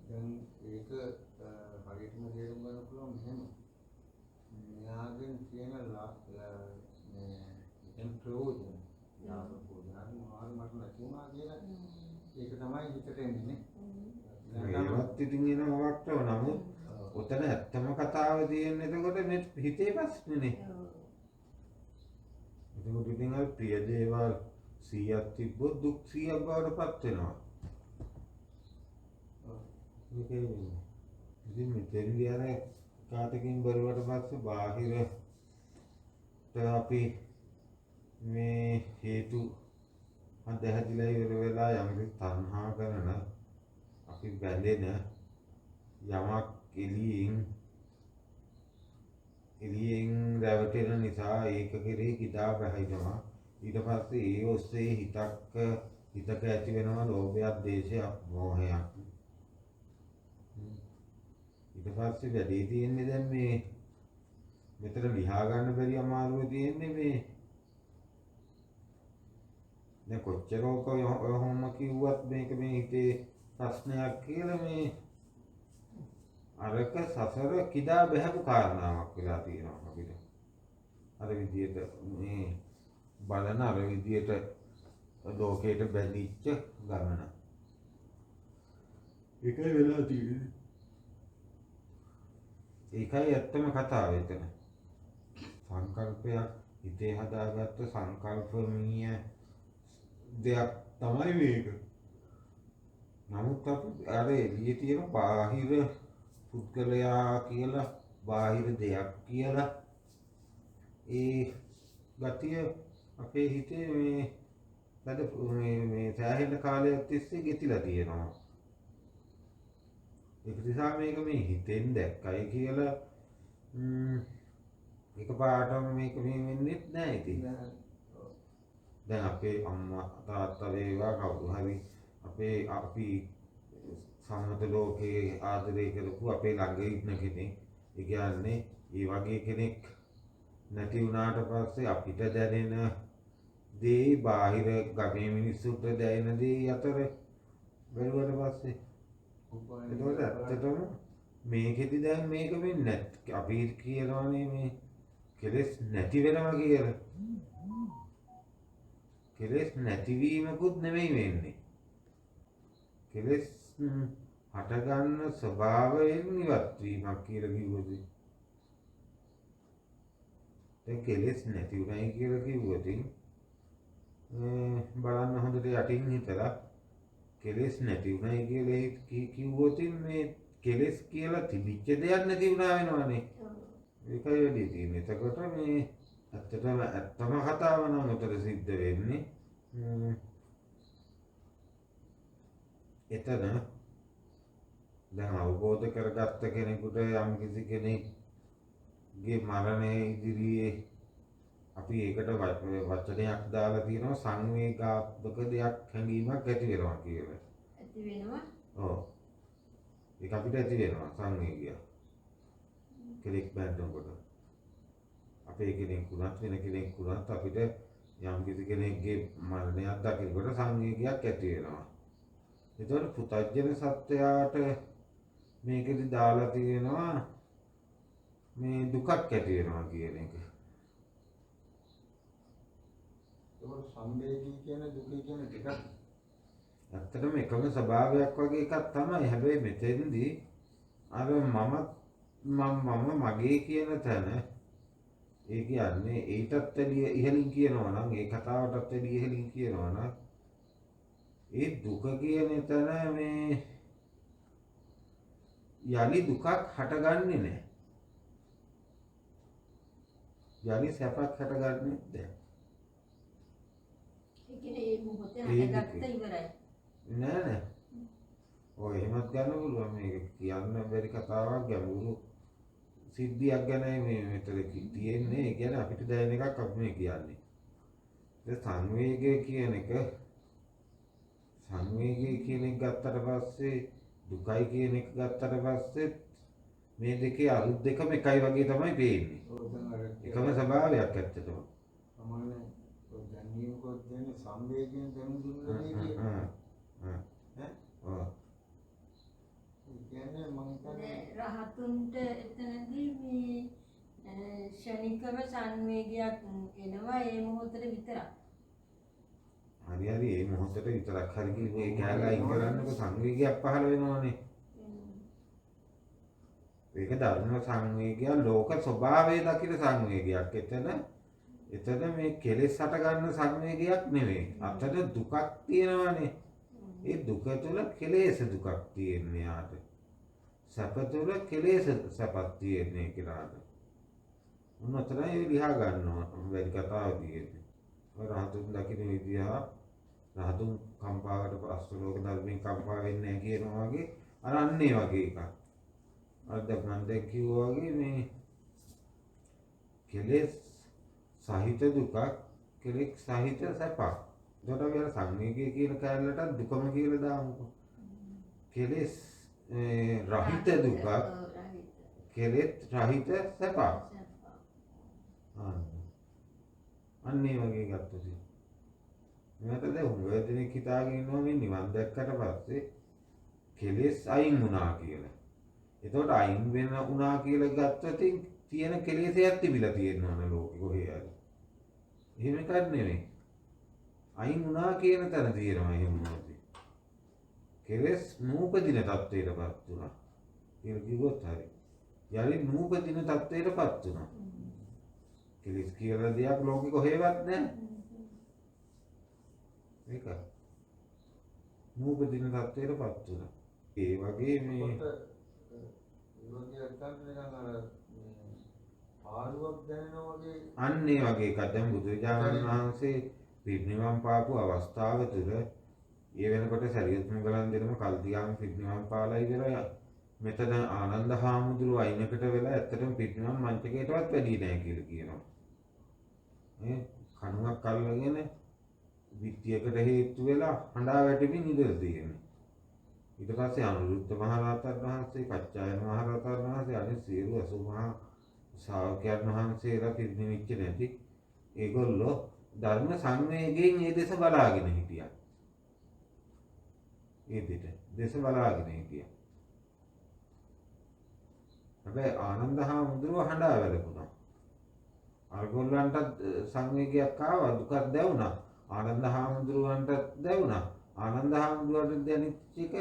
දැන් ඒක හරියටම තේරුම් ගන්න පුළුවන් මෙහෙම. මෙයාගෙන් කියන මේ ප්‍රයෝජන ලාභ ප්‍රයෝජන මොනවාද මට නැති වුණා කියලා ඒක තමයි හිතට එන්නේ නේ. ඒවත් ඉතින් එනවා වක්තව නමුත් උතන ඇත්තම කතාව තියෙන්නේ එතකොට මේ හිතේ ප්‍රශ්නේනේ. එතකොට ඉතින් අර ප්‍රිය දේවල් 100ක් තිබ්බොත් දුක් 100ක් බවට පත් වෙනවා. ඒකේ ඉතින් මෙතෙන්දී අර කාටකින් බරුවට පස්සේ බාහිරට අපි මේ හේතු අධහැදිලා ඉවර වෙලා යම් තණ්හා කරන අපි බැඳෙන යමක් එළියෙන් රැවටෙන නිසා ඒක කෙරෙහි කිදා බහිනවා. ඊට පස්සේ ඒ ඔස්සේ හිතක ඇති වෙනවා ලෝභයක්, දේශයක්, මෝහයක්. ඊට පස්සේ වැඩි තියෙන්නේ දැන් මේ මෙතන ලියා ගන්න බැරි අමාරුව තියෙන්නේ මේ දැන් කොච්චර ඔය හොම්ම කිව්වත් මේක මේ හිතේ ප්‍රශ්නයක් කියලා මේ අරක සසර කිදා බැහැපු කාරණාවක් වෙලා තියෙනවා අපිට. අර විදියට මේ බලන අර විදියට ලෝකයට බැඳිච්ච ගමන. ඒකයි වෙලා තියෙන්නේ. ඒකයි ඇත්තම කතාව එතන. සංකල්පයක් හිතේ හදාගත්ත සංකල්පමීය දෙයක් තමයි මේක. නමුත් අපි අර එළියේ තියෙන බාහිර පුද්ගලයා කියලා බාහිර දෙයක් කියලා ඒ ගතිය අපේ හිතේ මේ සෑහෙන කාලයක් තිස්සේ ගෙතිලා තියෙනවා. ඒක නිසා මේක මේ හිතෙන් දැක්කයි කියලා එකපාරටම මේක මේ වෙන්නේ නැහැ ඉතින්. දැන් අපේ අම්මා තාත්තා වේවා කවුරු හරි අපි සම්මත ලෝකයේ ආදරය කරපු අපේ ළඟ ඉන්න කෙනෙක්. ඒ කියන්නේ ඒ වගේ කෙනෙක් නැති වුණාට පස්සේ අපිට දැනෙන දේ බාහිර ගමේ මිනිස්සුන්ට දැනෙන දේ අතර බැලුවට පස්සේ එතකොට ඇත්තටම මේකෙදි දැන් මේක වෙන්නේ නැත්. අපි කියනවානේ මේ කෙලෙස් නැති වෙනවා කියලා. කෙලෙස් නැතිවීමකුත් නෙමෙයි වෙන්නේ. කෙලෙස් හටගන්න ස්වභාවයෙන් ඉවත් වීමක් කියලා කිව්වොත් දැන් කෙලෙස් නැති උනායි කියලා කිව්වොත් බලන්න හොඳට යටින් හිතලා කෙලෙස් නැති උනායි කියලා කිව්වොත් මේ කෙලෙස් කියලා තිබිච්ච දෙයක් නැති වුණා වෙනවනේ. ඒකයි වෙන්නේ තියෙන්නේ. එතකොට මේ ඇත්තම කතාව නම් උතර සිද්ධ වෙන්නේ එතන දැන් අවබෝධ කරගත්ත කෙනෙකුට යම් කිසි කෙනෙක්ගේ මරණය ඉදිරියේ අපි ඒකට වචනයක් දාලා තියෙනවා සංවේගාත්මක දෙයක් හැඟීමක් ඇති වෙනවා කියලා. ඇති වෙනවා. ඔව්. ඒක අපිට ඇති වෙනවා සංවේගය. කෙනෙක් බැඳනකොට. අපේ කෙනෙක් වුණත් වෙන කෙනෙක් වුණත් අපිට යම් කිසි කෙනෙක්ගේ මරණයක් දකිනකොට සංවේගයක් ඇති වෙනවා. ඒතකොට පුතජන සත්‍යයට මේකෙදි දාලා තියෙනවා මේ දුකක් ඇති වෙනවා කියන එක. ඒක සම්වේගී කියන දුකේ කියන දෙකක්. ඇත්තටම එකම ස්වභාවයක් වගේ එකක් තමයි. හැබැයි මෙතෙන්දී අර මම මගේ කියන තැන ඒ කියන්නේ ඊටත් වැඩිය ඉහළින් කියනවා නම් ඒ කතාවටත් වැඩිය ඉහළින් කියනවා නම් ඒ දුක කියන තැන මේ යලි දුකක් හටගන්නේ නැහැ. යලි සැපක් හටගන්නේ නැහැ. ඒ කියන්නේ ඒ මොහොතේ හටගත්ත ඉවරයි. නෑ. ඔය එහෙමත් ගන්න පුළුවන්. මේක කියන්න බැරි කතාවක් ගැඹුරු සිද්ධියක් ගැනයි මේ මෙතන තියෙන්නේ. ඒ කියන්නේ අපිට දැනෙන එකක් අපි මේ කියන්නේ. ඒ සංවේගය කියන එක ගත්තට පස්සේ දුකයි කියන එක ගත්තට පස්සේ මේ දෙකේ අරුත් දෙකම එකයි වගේ තමයි පේන්නේ. එකම ස්වභාවයක් ඇත්තටම. සමානයි. ඔය දැනීමකොත් දෙන්නේ සංවේගයෙන් දැනුම් දුන්නා කියන්නේ. ඔව්. කියන්නේ මම හිතන්නේ රහතුන්ට එතනදී මේ ශනිකව සංවේගයක් එනවා ඒ මොහොතේ විතරක්. හරි ඒ මොහොතේ විතරක් හරි මේ කැලලා අයින් කරන්නකො සංවේගයක් පහළ වෙනවනේ. ඒක ධර්ම සංවේගය ලෝක ස්වභාවය දකින සංවේගයක්. එතන මේ කෙලෙස් හට ගන්න සංවේගයක් නෙවෙයි. අතට දුකක් තියෙනවානේ. ඒ දුක තුළ කෙලෙස් දුකක් තියෙන්නේ යාට. සැප තුළ කෙලෙස් සැපක් තියෙන්නේ කියලාද. උන්නතරයි ලියා ගන්නවා වැඩි කතාව තියෙන්නේ. රහතුන් දකින්න විදිහ රහතුන් කම්පාවට අස්ලෝක ධර්මයෙන් කම්පා වෙන්නේ නැහැ කියනවා වගේ අරන්නේ වගේ එකක්. අද මම දැන් කිව්වා වගේ මේ කෙලෙස් සහිත දුකක් කෙලෙස් සහිත සැපක්. ඒකට අපි අර සංවේගය කියන කැලලට දුකම කියලා දාමුකෝ. කෙලෙස් රහිත දුකක් කෙලෙස් රහිත සැපක්. අන්නේ වගේ ගත්තොත් මේකට දැන් හුඟ දෙනෙක් හිතාගෙන ඉන්නවා මේ නිවන් දැක්කට පස්සේ කෙලෙස් අයින් වුණා කියලා. එතකොට අයින් වෙන වුණා කියලා ගත්තොත් තියෙන කෙලෙසයක් තිබිලා තියෙනවනේ ලෝකෙ කොහේ හරි. එහෙම එකක් නෙමෙයි. අයින් වුණා කියන තැන තියෙනවා එහෙම නෙමෙයි. කෙලෙස් නූපදින තත්ත්වයටපත් වුණා. කියලා කිව්වොත් හරි. යලි නූපදින තත්ත්වයටපත් වුණා. කෙලෙස් කියලා දෙයක් ලෝකෙ කොහෙවත් නැහැ. ඒක නූපදින තත්ත්වයටපත් වුණා. ඒ වගේ මේ ආලුවක් දැනෙනවා වගේ අන්න ඒ වගේ එකක් දැන් බුදුරජාණන් වහන්සේ පිරිනිවන් පාපු අවස්ථාව තුළ ඒ වෙනකොට සරියුත් මුගලන් දෙනම කල්තියාම පිරිනිවන් පාලා ඉවරයි. මෙතන ආනන්ද හාමුදුරුව අයිනකට වෙලා ඇත්තටම පිරිනිවන් මංචකයටවත් වැඩි නෑ කියලා කියනවා. මේ කණුවක් අල්ලගෙන විත්‍යයකට හේතු වෙලා හඬා වැටෙමින් ඉඳලා තියෙනවා. ඊට පස්සේ අනුරුද්ධ මහරහතන් වහන්සේ, කච්චායන මහරහතන් වහන්සේ අනිත් සියලු 80 මහා ශ්‍රාවකයන් වහන්සේලා පිරිනිවිච්ච නැති ඒගොල්ලෝ ධර්ම සංවේගයෙන් ඒ දෙස බලාගෙන හිටියා. ඒ දෙස බලාගෙන හිටියා. හැබැයි ආනන්ද හාමුදුරුව හඬා වැළපුණා. අරගොල්ලන්ට සංවේගයක් ආවා, දුකක් දැවුණා. ආනන්ද හාමුදුරුවන්ට දැවුණා. ආනන්ද හාමුදුරුවන්ට දැනෙච්ච එක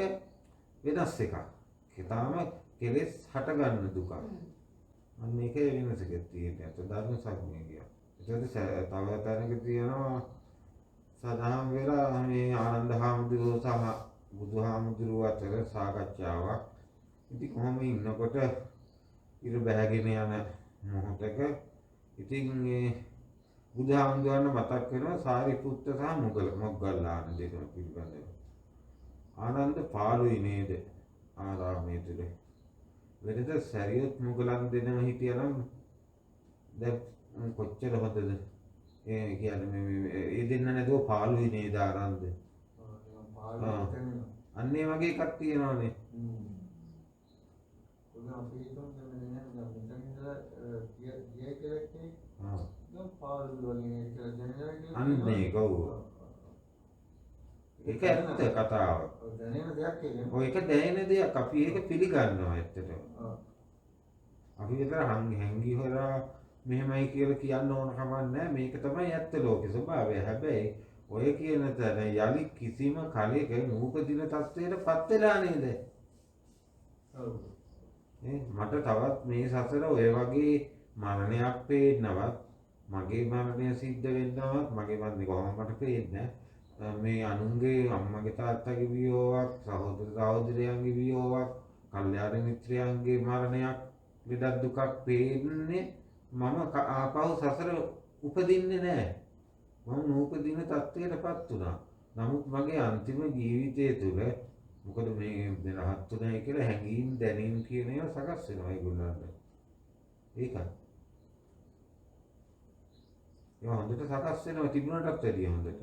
වෙනස් එකක්. තාම කෙලෙස් හටගන්න දුකක්. අන්න ඒකේ වෙනසක් තියෙනවා. ධර්ම සංවේගය. ඒකද තව තැනක තියෙනවා සදාම් වෙලා මේ ආනන්ද හාමුදුරුවෝ සහ බුදුහාමුදුරුවෝ අතර සාකච්ඡාවක්. ඉතින් කොහොම ඉන්නකොට ඉර බැහැගෙන යන මොහොතක ඉතින් මේ බුදුහාමුදුරන් මතක් වෙනවා සාරිපුත්ත සහ මොග්ගල්ලාන දෙකම පිළිබඳව. ආනන්ද පාළුයි නේද ආරාමයේ තුල. වෙනද සරියුත් මුගලන් දෙනම හිටියනම් දැන් කොච්චර හොඳද? ඒ කියන්නේ මේ ඒ දෙන්න නැතුව පාළුයි නේද ආනන්ද? අන්නේ වගේ එකක් තියෙනවානේ. අපි හිතමු මෙන්න මෙතන ඉඳලා ගිය කෙනෙක් පාළු වගේ දැනෙනවා. අන්නේ ගෞව. ඒක ඇත්ත කතාව. දැනෙන දෙයක් කියන්නේ. ඔය එක දැනෙන දෙයක් අපි ඒක පිළිගන්නවා ඇත්තටම. අපි විතර හැංගි හොරා මෙහෙමයි කියලා කියන්න ඕන කමක් නැහැ. මේක තමයි ඇත්ත ලෝකේ ස්වභාවය. හැබැයි ඔය කියන තැන යලි කිසිම කලයක නූපදින තත්ත්වයටපත් වෙලා නේද? ඔව්. මට තවත් මේ සසර ඔය වගේ මරණයක් පේන්නවත් මගේ මරණය සිද්ධ වෙන්නවත් මගේ මරණය කොහොම මට පේන්නේ මේ අනුන්ගේ අම්මගේ තාත්තගේ වියෝවක් සහෝදර සහෝදරයන්ගේ වියෝවක් කල්යාණ මිත්‍රයන්ගේ මරණයක් ලෙඩක් දුකක් පේන්නේ මම ආපහු සසර උපදින්නේ නැහැ. මම නූපදින තත්ත්වයටපත් වුණා. නමුත් මගේ අන්තිම ජීවිතය තුළ මොකද මේ රහත් උනායි කියලා හැඟීම් දැනීම් කියන ඒවා සකස් වෙනවා ඒගොල්ලන්ට. ඒකයි. ඒවා හොඳට සකස් වෙනවා තිබුණටත් වැඩිය හොඳට.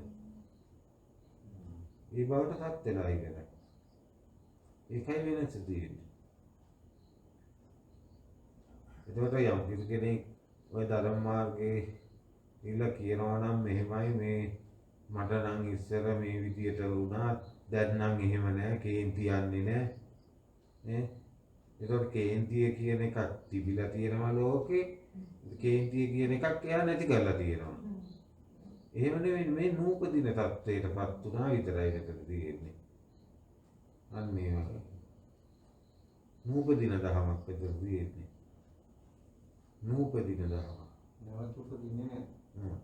ඒ බවට සත් වෙලා ඉවරයි. ඒකයි වෙනස තියෙන්නේ. එතකොට යම් කෙනෙක් ඔය ධර්ම මාර්ගයේ ඉල්ල කියනවා නම් මෙහෙමයි මේ මට නම් ඉස්සර මේ විදියට වුණා දැන් නම් එහෙම නැහැ කේන්ති යන්නේ නැහැ නේ. ඒතකොට කේන්තිය කියන එකක් තිබිලා තියෙනවා ලෝකේ. කේන්තිය කියන එකක් එයා නැති කරලා තියෙනවා. එහෙම නෙවෙයි මේ නූපදින තත්ත්වයටපත් වුණා විතරයි මෙතන තියෙන්නේ. අන්න ඒ වගේ. නූපදින දහමක් විතර තියෙන්නේ. නූපදින දහම. නැවත උපදින්නේ නැහැ.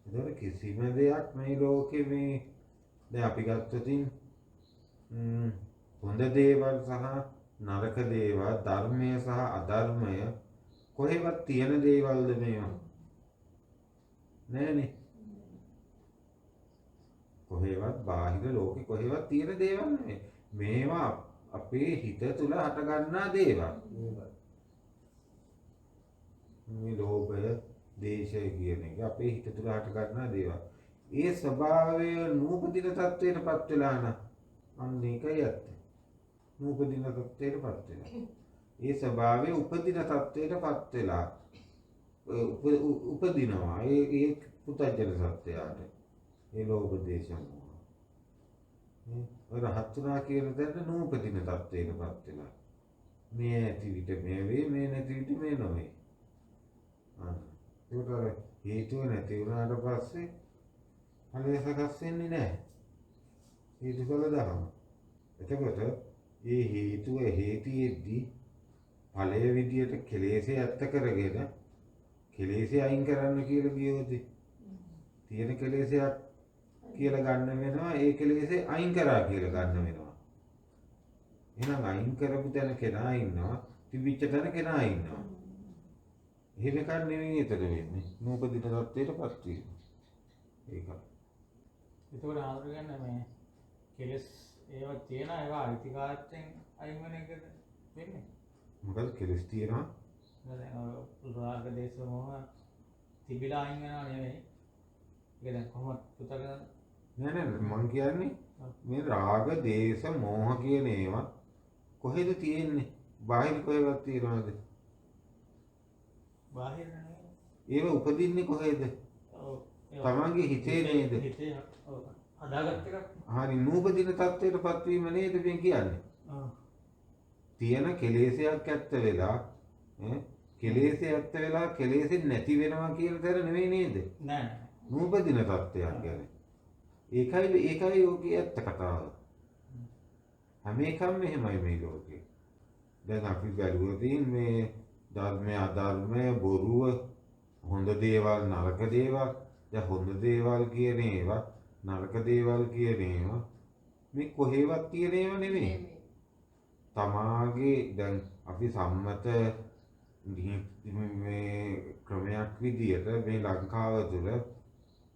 ඒතකොට කිසිම දෙයක් මේ ලෝකේ මේ දැන් අපි ගත්තොතින් හොඳ දේවල් සහ නරක දේවල් ධර්මය සහ අධර්මය කොහෙවත් තියෙන දේවල්ද මේවා? නෑනේ. කොහෙවත් බාහිර ලෝකේ කොහෙවත් තියෙන දේවල් නෙමෙයි. මේවා අපේ හිත තුළ හට ගන්නා දේවල්. මේ ලෝභය, දේශය කියන එක අපේ හිත තුළ හට ගන්නා දේවල්. ඒ ස්වභාවය නූපදින තත්ත්වයටපත් වෙලා නම් අන්න ඒකයි ඇත්ත. නූපදින තත්ත්වයටපත් වෙලා. ඒ ස්වභාවය උපදින තත්ත්වයටපත් වෙලා උපදිනවා. ඒ පුතජන සත්‍යයට. ඒ ලෝභ දේශ මොහ. රහත් වුණා කියන තැනට නූපදින තත්ත්වයකටපත් වෙලා. මේ ඇති විට මේ වේ, මේ නැති විට මේ නොවේ. ඒකට අර හේතුව නැති වුණාට පස්සේ ඵලය සකස් වෙන්නේ නැහැ. හේතුඵල ධර්ම. එතකොට ඒ හේතුව හේතියෙද්දී ඵලය විදියට කෙලෙසේ ඇත්ත කරගෙන කෙලෙසේ අයින් කරන්න කියලා ගියොත් තියෙන කෙලෙසයක් කියලා ගන්න වෙනවා, ඒ කෙලෙසේ අයින් කරා කියලා ගන්න වෙනවා. එහෙනම් අයින් කරපු තැන කෙනා ඉන්නවා, තිබිච්ච තැන කෙනා ඉන්නවා. එහෙම එකක් නෙවෙයි එතන වෙන්නේ. නූපදින තත්ත්වයටපත් වීම. ඒකයි. එතකොට ආදර ගන්න මේ කෙලස් ඒවා තියෙන ඒවා අයිතිකාරයෙන් අයින් වෙන එකද වෙන්නේ? මොකද කෙලස් තියෙනවා. දැන් රාග දේශ මොහ තිබිලා අයින් වෙනවා නෙවෙයි. ඒක දැන් කොහොමද පුතගෙන නෑ මං කියන්නේ මේ රාග දේශ මොහ කියන ඒවා කොහෙද තියෙන්නේ? බාහිර කොහෙවත් තියනවද? බාහිර නෙවෙයි. ඒව උපදින්නේ කොහෙද? තමන්ගේ හිතේ නේද? හිතේ හදාගත්ත එකක්. හරි නූපදින තත්ත්වයටපත් වීම නේද මේ කියන්නේ? තියෙන කෙලෙසයක් ඇත්ත වෙලා කෙලෙසේ ඇත්ත වෙලා කෙලෙසෙන් නැති වෙනවා කියන තැන නෙවෙයි නේද? නෑ. නූපදින තත්ත්වයක් කියන්නේ. ඒකයි ඔකේ ඇත්ත කතාව. හැම එකම මෙහෙමයි මේ ලෝකේ. දැන් අපි බැලුවොත් මේ ධර්මය අධර්මය බොරුව හොඳ දේවල් නරක දේවල් දැන් හොඳ දේවල් කියන ඒවා නරක දේවල් කියන ඒවා මේ කොහෙවත් තියෙන ඒවා නෙමෙයි. තමාගේ දැන් අපි සම්මත මේ ක්‍රමයක් විදියට මේ ලංකාව තුළ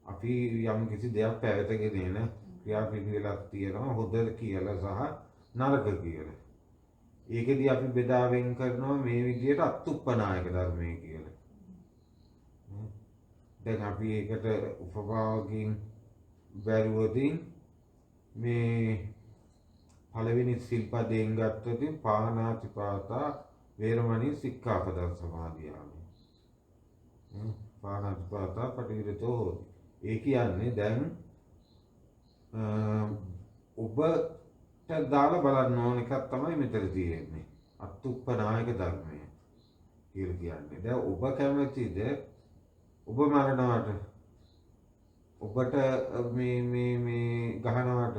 අපි යම් කිසි දෙයක් පැවැතගෙන එන ක්‍රියාපිළිවෙලක් තියෙනවා හොඳ කියලා සහ නරක කියලා. ඒකෙදි අපි බෙදා වෙන් කරනවා මේ විදියට අත්ුප්පනායක ධර්මය කියලා. දැන් අපි ඒකට උපමාවකින් බැලුවොත් මේ පළවෙනි සිල්පදයෙන් ගත්තොත් පාණාතිපාතා වේරමණී සික්ඛාපදං සමාදියාමි. පාණාතිපාතා පටිවිරතෝ හෝති. ඒ කියන්නේ දැන් ඔබට දාලා බලන්න ඕන එකක් තමයි මෙතන තියෙන්නේ. අත්ුප්පනායක ධර්මය කියලා කියන්නේ. දැන් ඔබ කැමතිද ඔබ මරණවට ඔබට මේ ගහනවට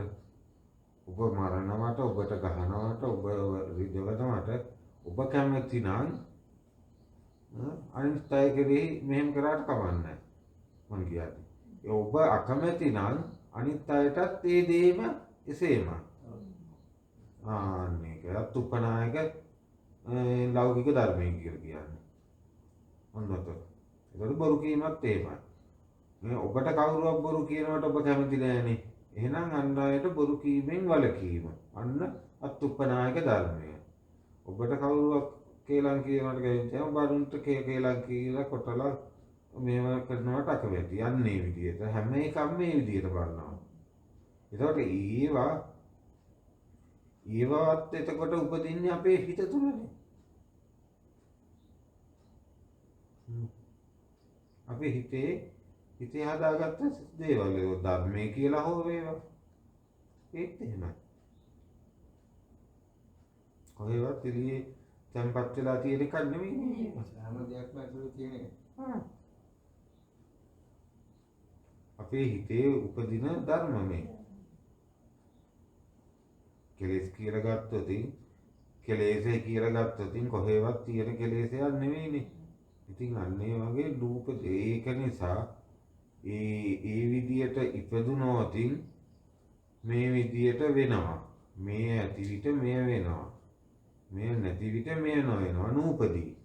ඔබ මරණවට ඔබට ගහනවට ඔබ රිදවනවට ඔබ කැමති නම් අනිත් අය කෙරෙහි මෙහෙම කරාට කමන්නේ මං කියන්නේ. ඔබ අකමැති නම් අනිත් අයටත් ඒ දේම එසේම. මේක අත්ුප්පනායක ලෞකික ධර්මය කියලා කියන්නේ. ඔන්නතෝ. ඒක බොරු කීමත් එහෙමයි. මේ ඔබට කවුරුවක් බොරු කියනවට ඔබ කැමති නෑනේ. එහෙනම් අන් අයට බොරු කීමෙන් වළකීම. අන්න අත්ුප්පනායක ධර්මය. ඔබට කවුරුවක් කේලම් කියනවට කැමති ඔබ අනුන්ට කේලම් කියලා කොටලා මේව කරනවට අකමැති. යන්නේ විදියට හැම එකම මේ විදියට බලනවා. ඒකට ඒවත් එතකොට උපදින්නේ අපේ හිත තුළනේ. අපේ හිතේ හදාගත්ත දේවල් ධර්මය කියලා හෝ වේවා. ඒත් එහෙමයි. කොහෙවත් ඉරියේ තැන්පත් වෙලා තියෙන එකක් නෙමෙයි. හැම දෙයක්ම ඇතුළේ තියෙන එක. අපේ හිතේ උපදින ධර්ම මේ. කෙලෙස් කියලා ගත්තොත් කෙලෙසේ කියලා ගත්තොත් කොහෙවත් තියෙන කෙලෙසයක් නෙමෙයිනේ. ඉතින් අන්න ඒ වගේ රූප ඒක නිසා ඒ විදියට ඉපදුනොත් මේ විදියට වෙනවා. මේ ඇති විට මේ වෙනවා. මේ නැති විට මේ නොවෙනවා නූපදී.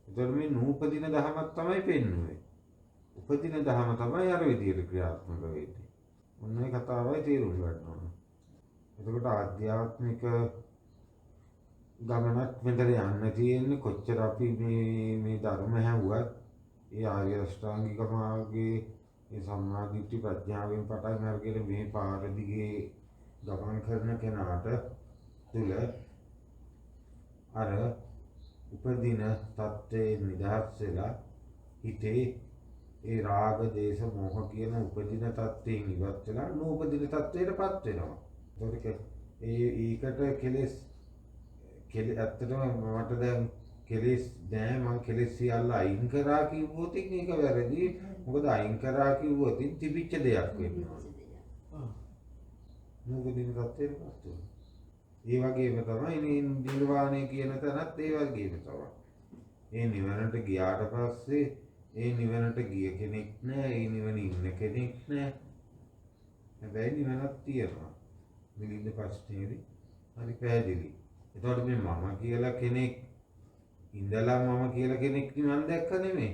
ඒතර මේ නූපදින දහමක් තමයි පෙන්වන්නේ. උපදින දහම තමයි අර විදියට ක්‍රියාත්මක වෙන්නේ. මොන මේ කතාවයි තේරුම් ගන්න ඕන. එතකොට ආධ්‍යාත්මික ගමනක් මෙතන යන්න තියෙන්නේ කොච්චර අපි මේ ධර්ම හැවුවත් ඒ ආර්ය අෂ්ටාංගික මාර්ගයේ ඒ සම්මා දිට්ඨි ප්‍රඥාවෙන් පටන් අරගෙන මේ පාර දිගේ ගමන් කරන කෙනාට තුල අර උපදින තත්ත්වයේ නිදහස් වෙලා හිතේ ඒ රාග දේශ මොහ කියන උපදින තත්ත්වයෙන් ඉවත් වෙලා නූපදින තත්ත්වයටපත් වෙනවා. ඒකට කෙලෙස් ඇත්තටම මට දැන් කෙලෙස් නෑ මං කෙලෙස් සියල්ල අයින් කරා කිව්වොත් ඒක වැරදි. මොකද අයින් කරා කිව්වොත් තිබිච්ච දෙයක් වෙනවා. මොකද මේ තත්ත්වෙට පත් වෙනවා. ඒ වගේම තමයි නිර්වාණය කියන තැනත් ඒ වගේම තමයි. ඒ නිවනට ගියාට පස්සේ ඒ නිවනට ගිය කෙනෙක් නෑ, ඒ නිවන ඉන්න කෙනෙක් නෑ. හැබැයි නිවනක් තියෙනවා. මිලින්ද ප්‍රශ්නේදී හරි පැහැදිලි. එතකොට මේ මම කියලා කෙනෙක් ඉඳලා මම කියලා කෙනෙක් නිවන් දැක්ක නෙමෙයි.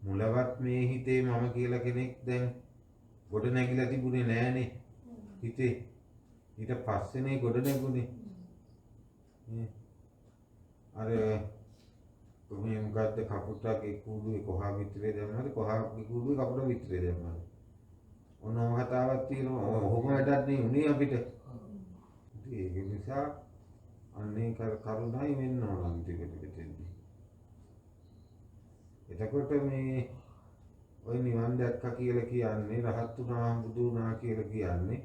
මුලවත් මේ හිතේ මම කියලා කෙනෙක් දැන් ගොඩ නැගිලා තිබුණේ නෑනේ හිතේ. ඊට පස්සේනේ ගොඩ නැගුණේ. අර කොහේ මොකද්ද කපුටගේ කූඩුවේ කොහා විතරේ දැම්මද කොහාගේ කූඩුවේ කපුට විතරේ දැම්මද ඔනෝ කතාවක් තියෙනවා. ඔහොම වැඩක් නේ උනේ අපිට. ඒක නිසා අන්නේ කරුණයි වෙන්න ඕන අන්තිමට දෙන්නේ. එතකොට මේ ඔය නිවන් දැක්කා කියලා කියන්නේ රහත් වුණා බුදු වුණා කියලා කියන්නේ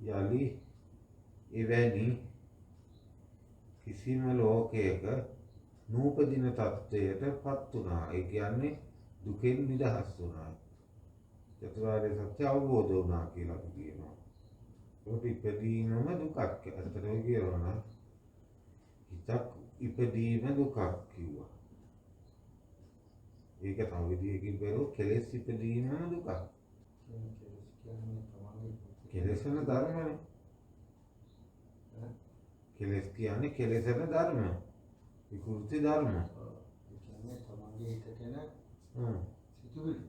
යලි එවැනි කිසිම ලෝකයක නූපදින තත්ත්වයට පත් වුණා. ඒ කියන්නේ දුකෙන් නිදහස් වුණා. චතුරාර්ය සත්‍ය අවබෝධ වුණා කියලා කියනවා. ඒක ඉපදීමම දුකක්. අතරේ කියනවා හිතක් ඉපදීම දුකක් කිව්වා. ඒක තව විදිහකින් බැලුවොත් කෙලෙස් ඉපදීමම දුකක්. කෙලෙසන ධර්මනේ. කෙලෙස් කියන්නේ කෙලෙසන ධර්ම. විකෘති ධර්ම. ඒ කියන්නේ තමන්ගේ හිතට එන සිතුවිලි.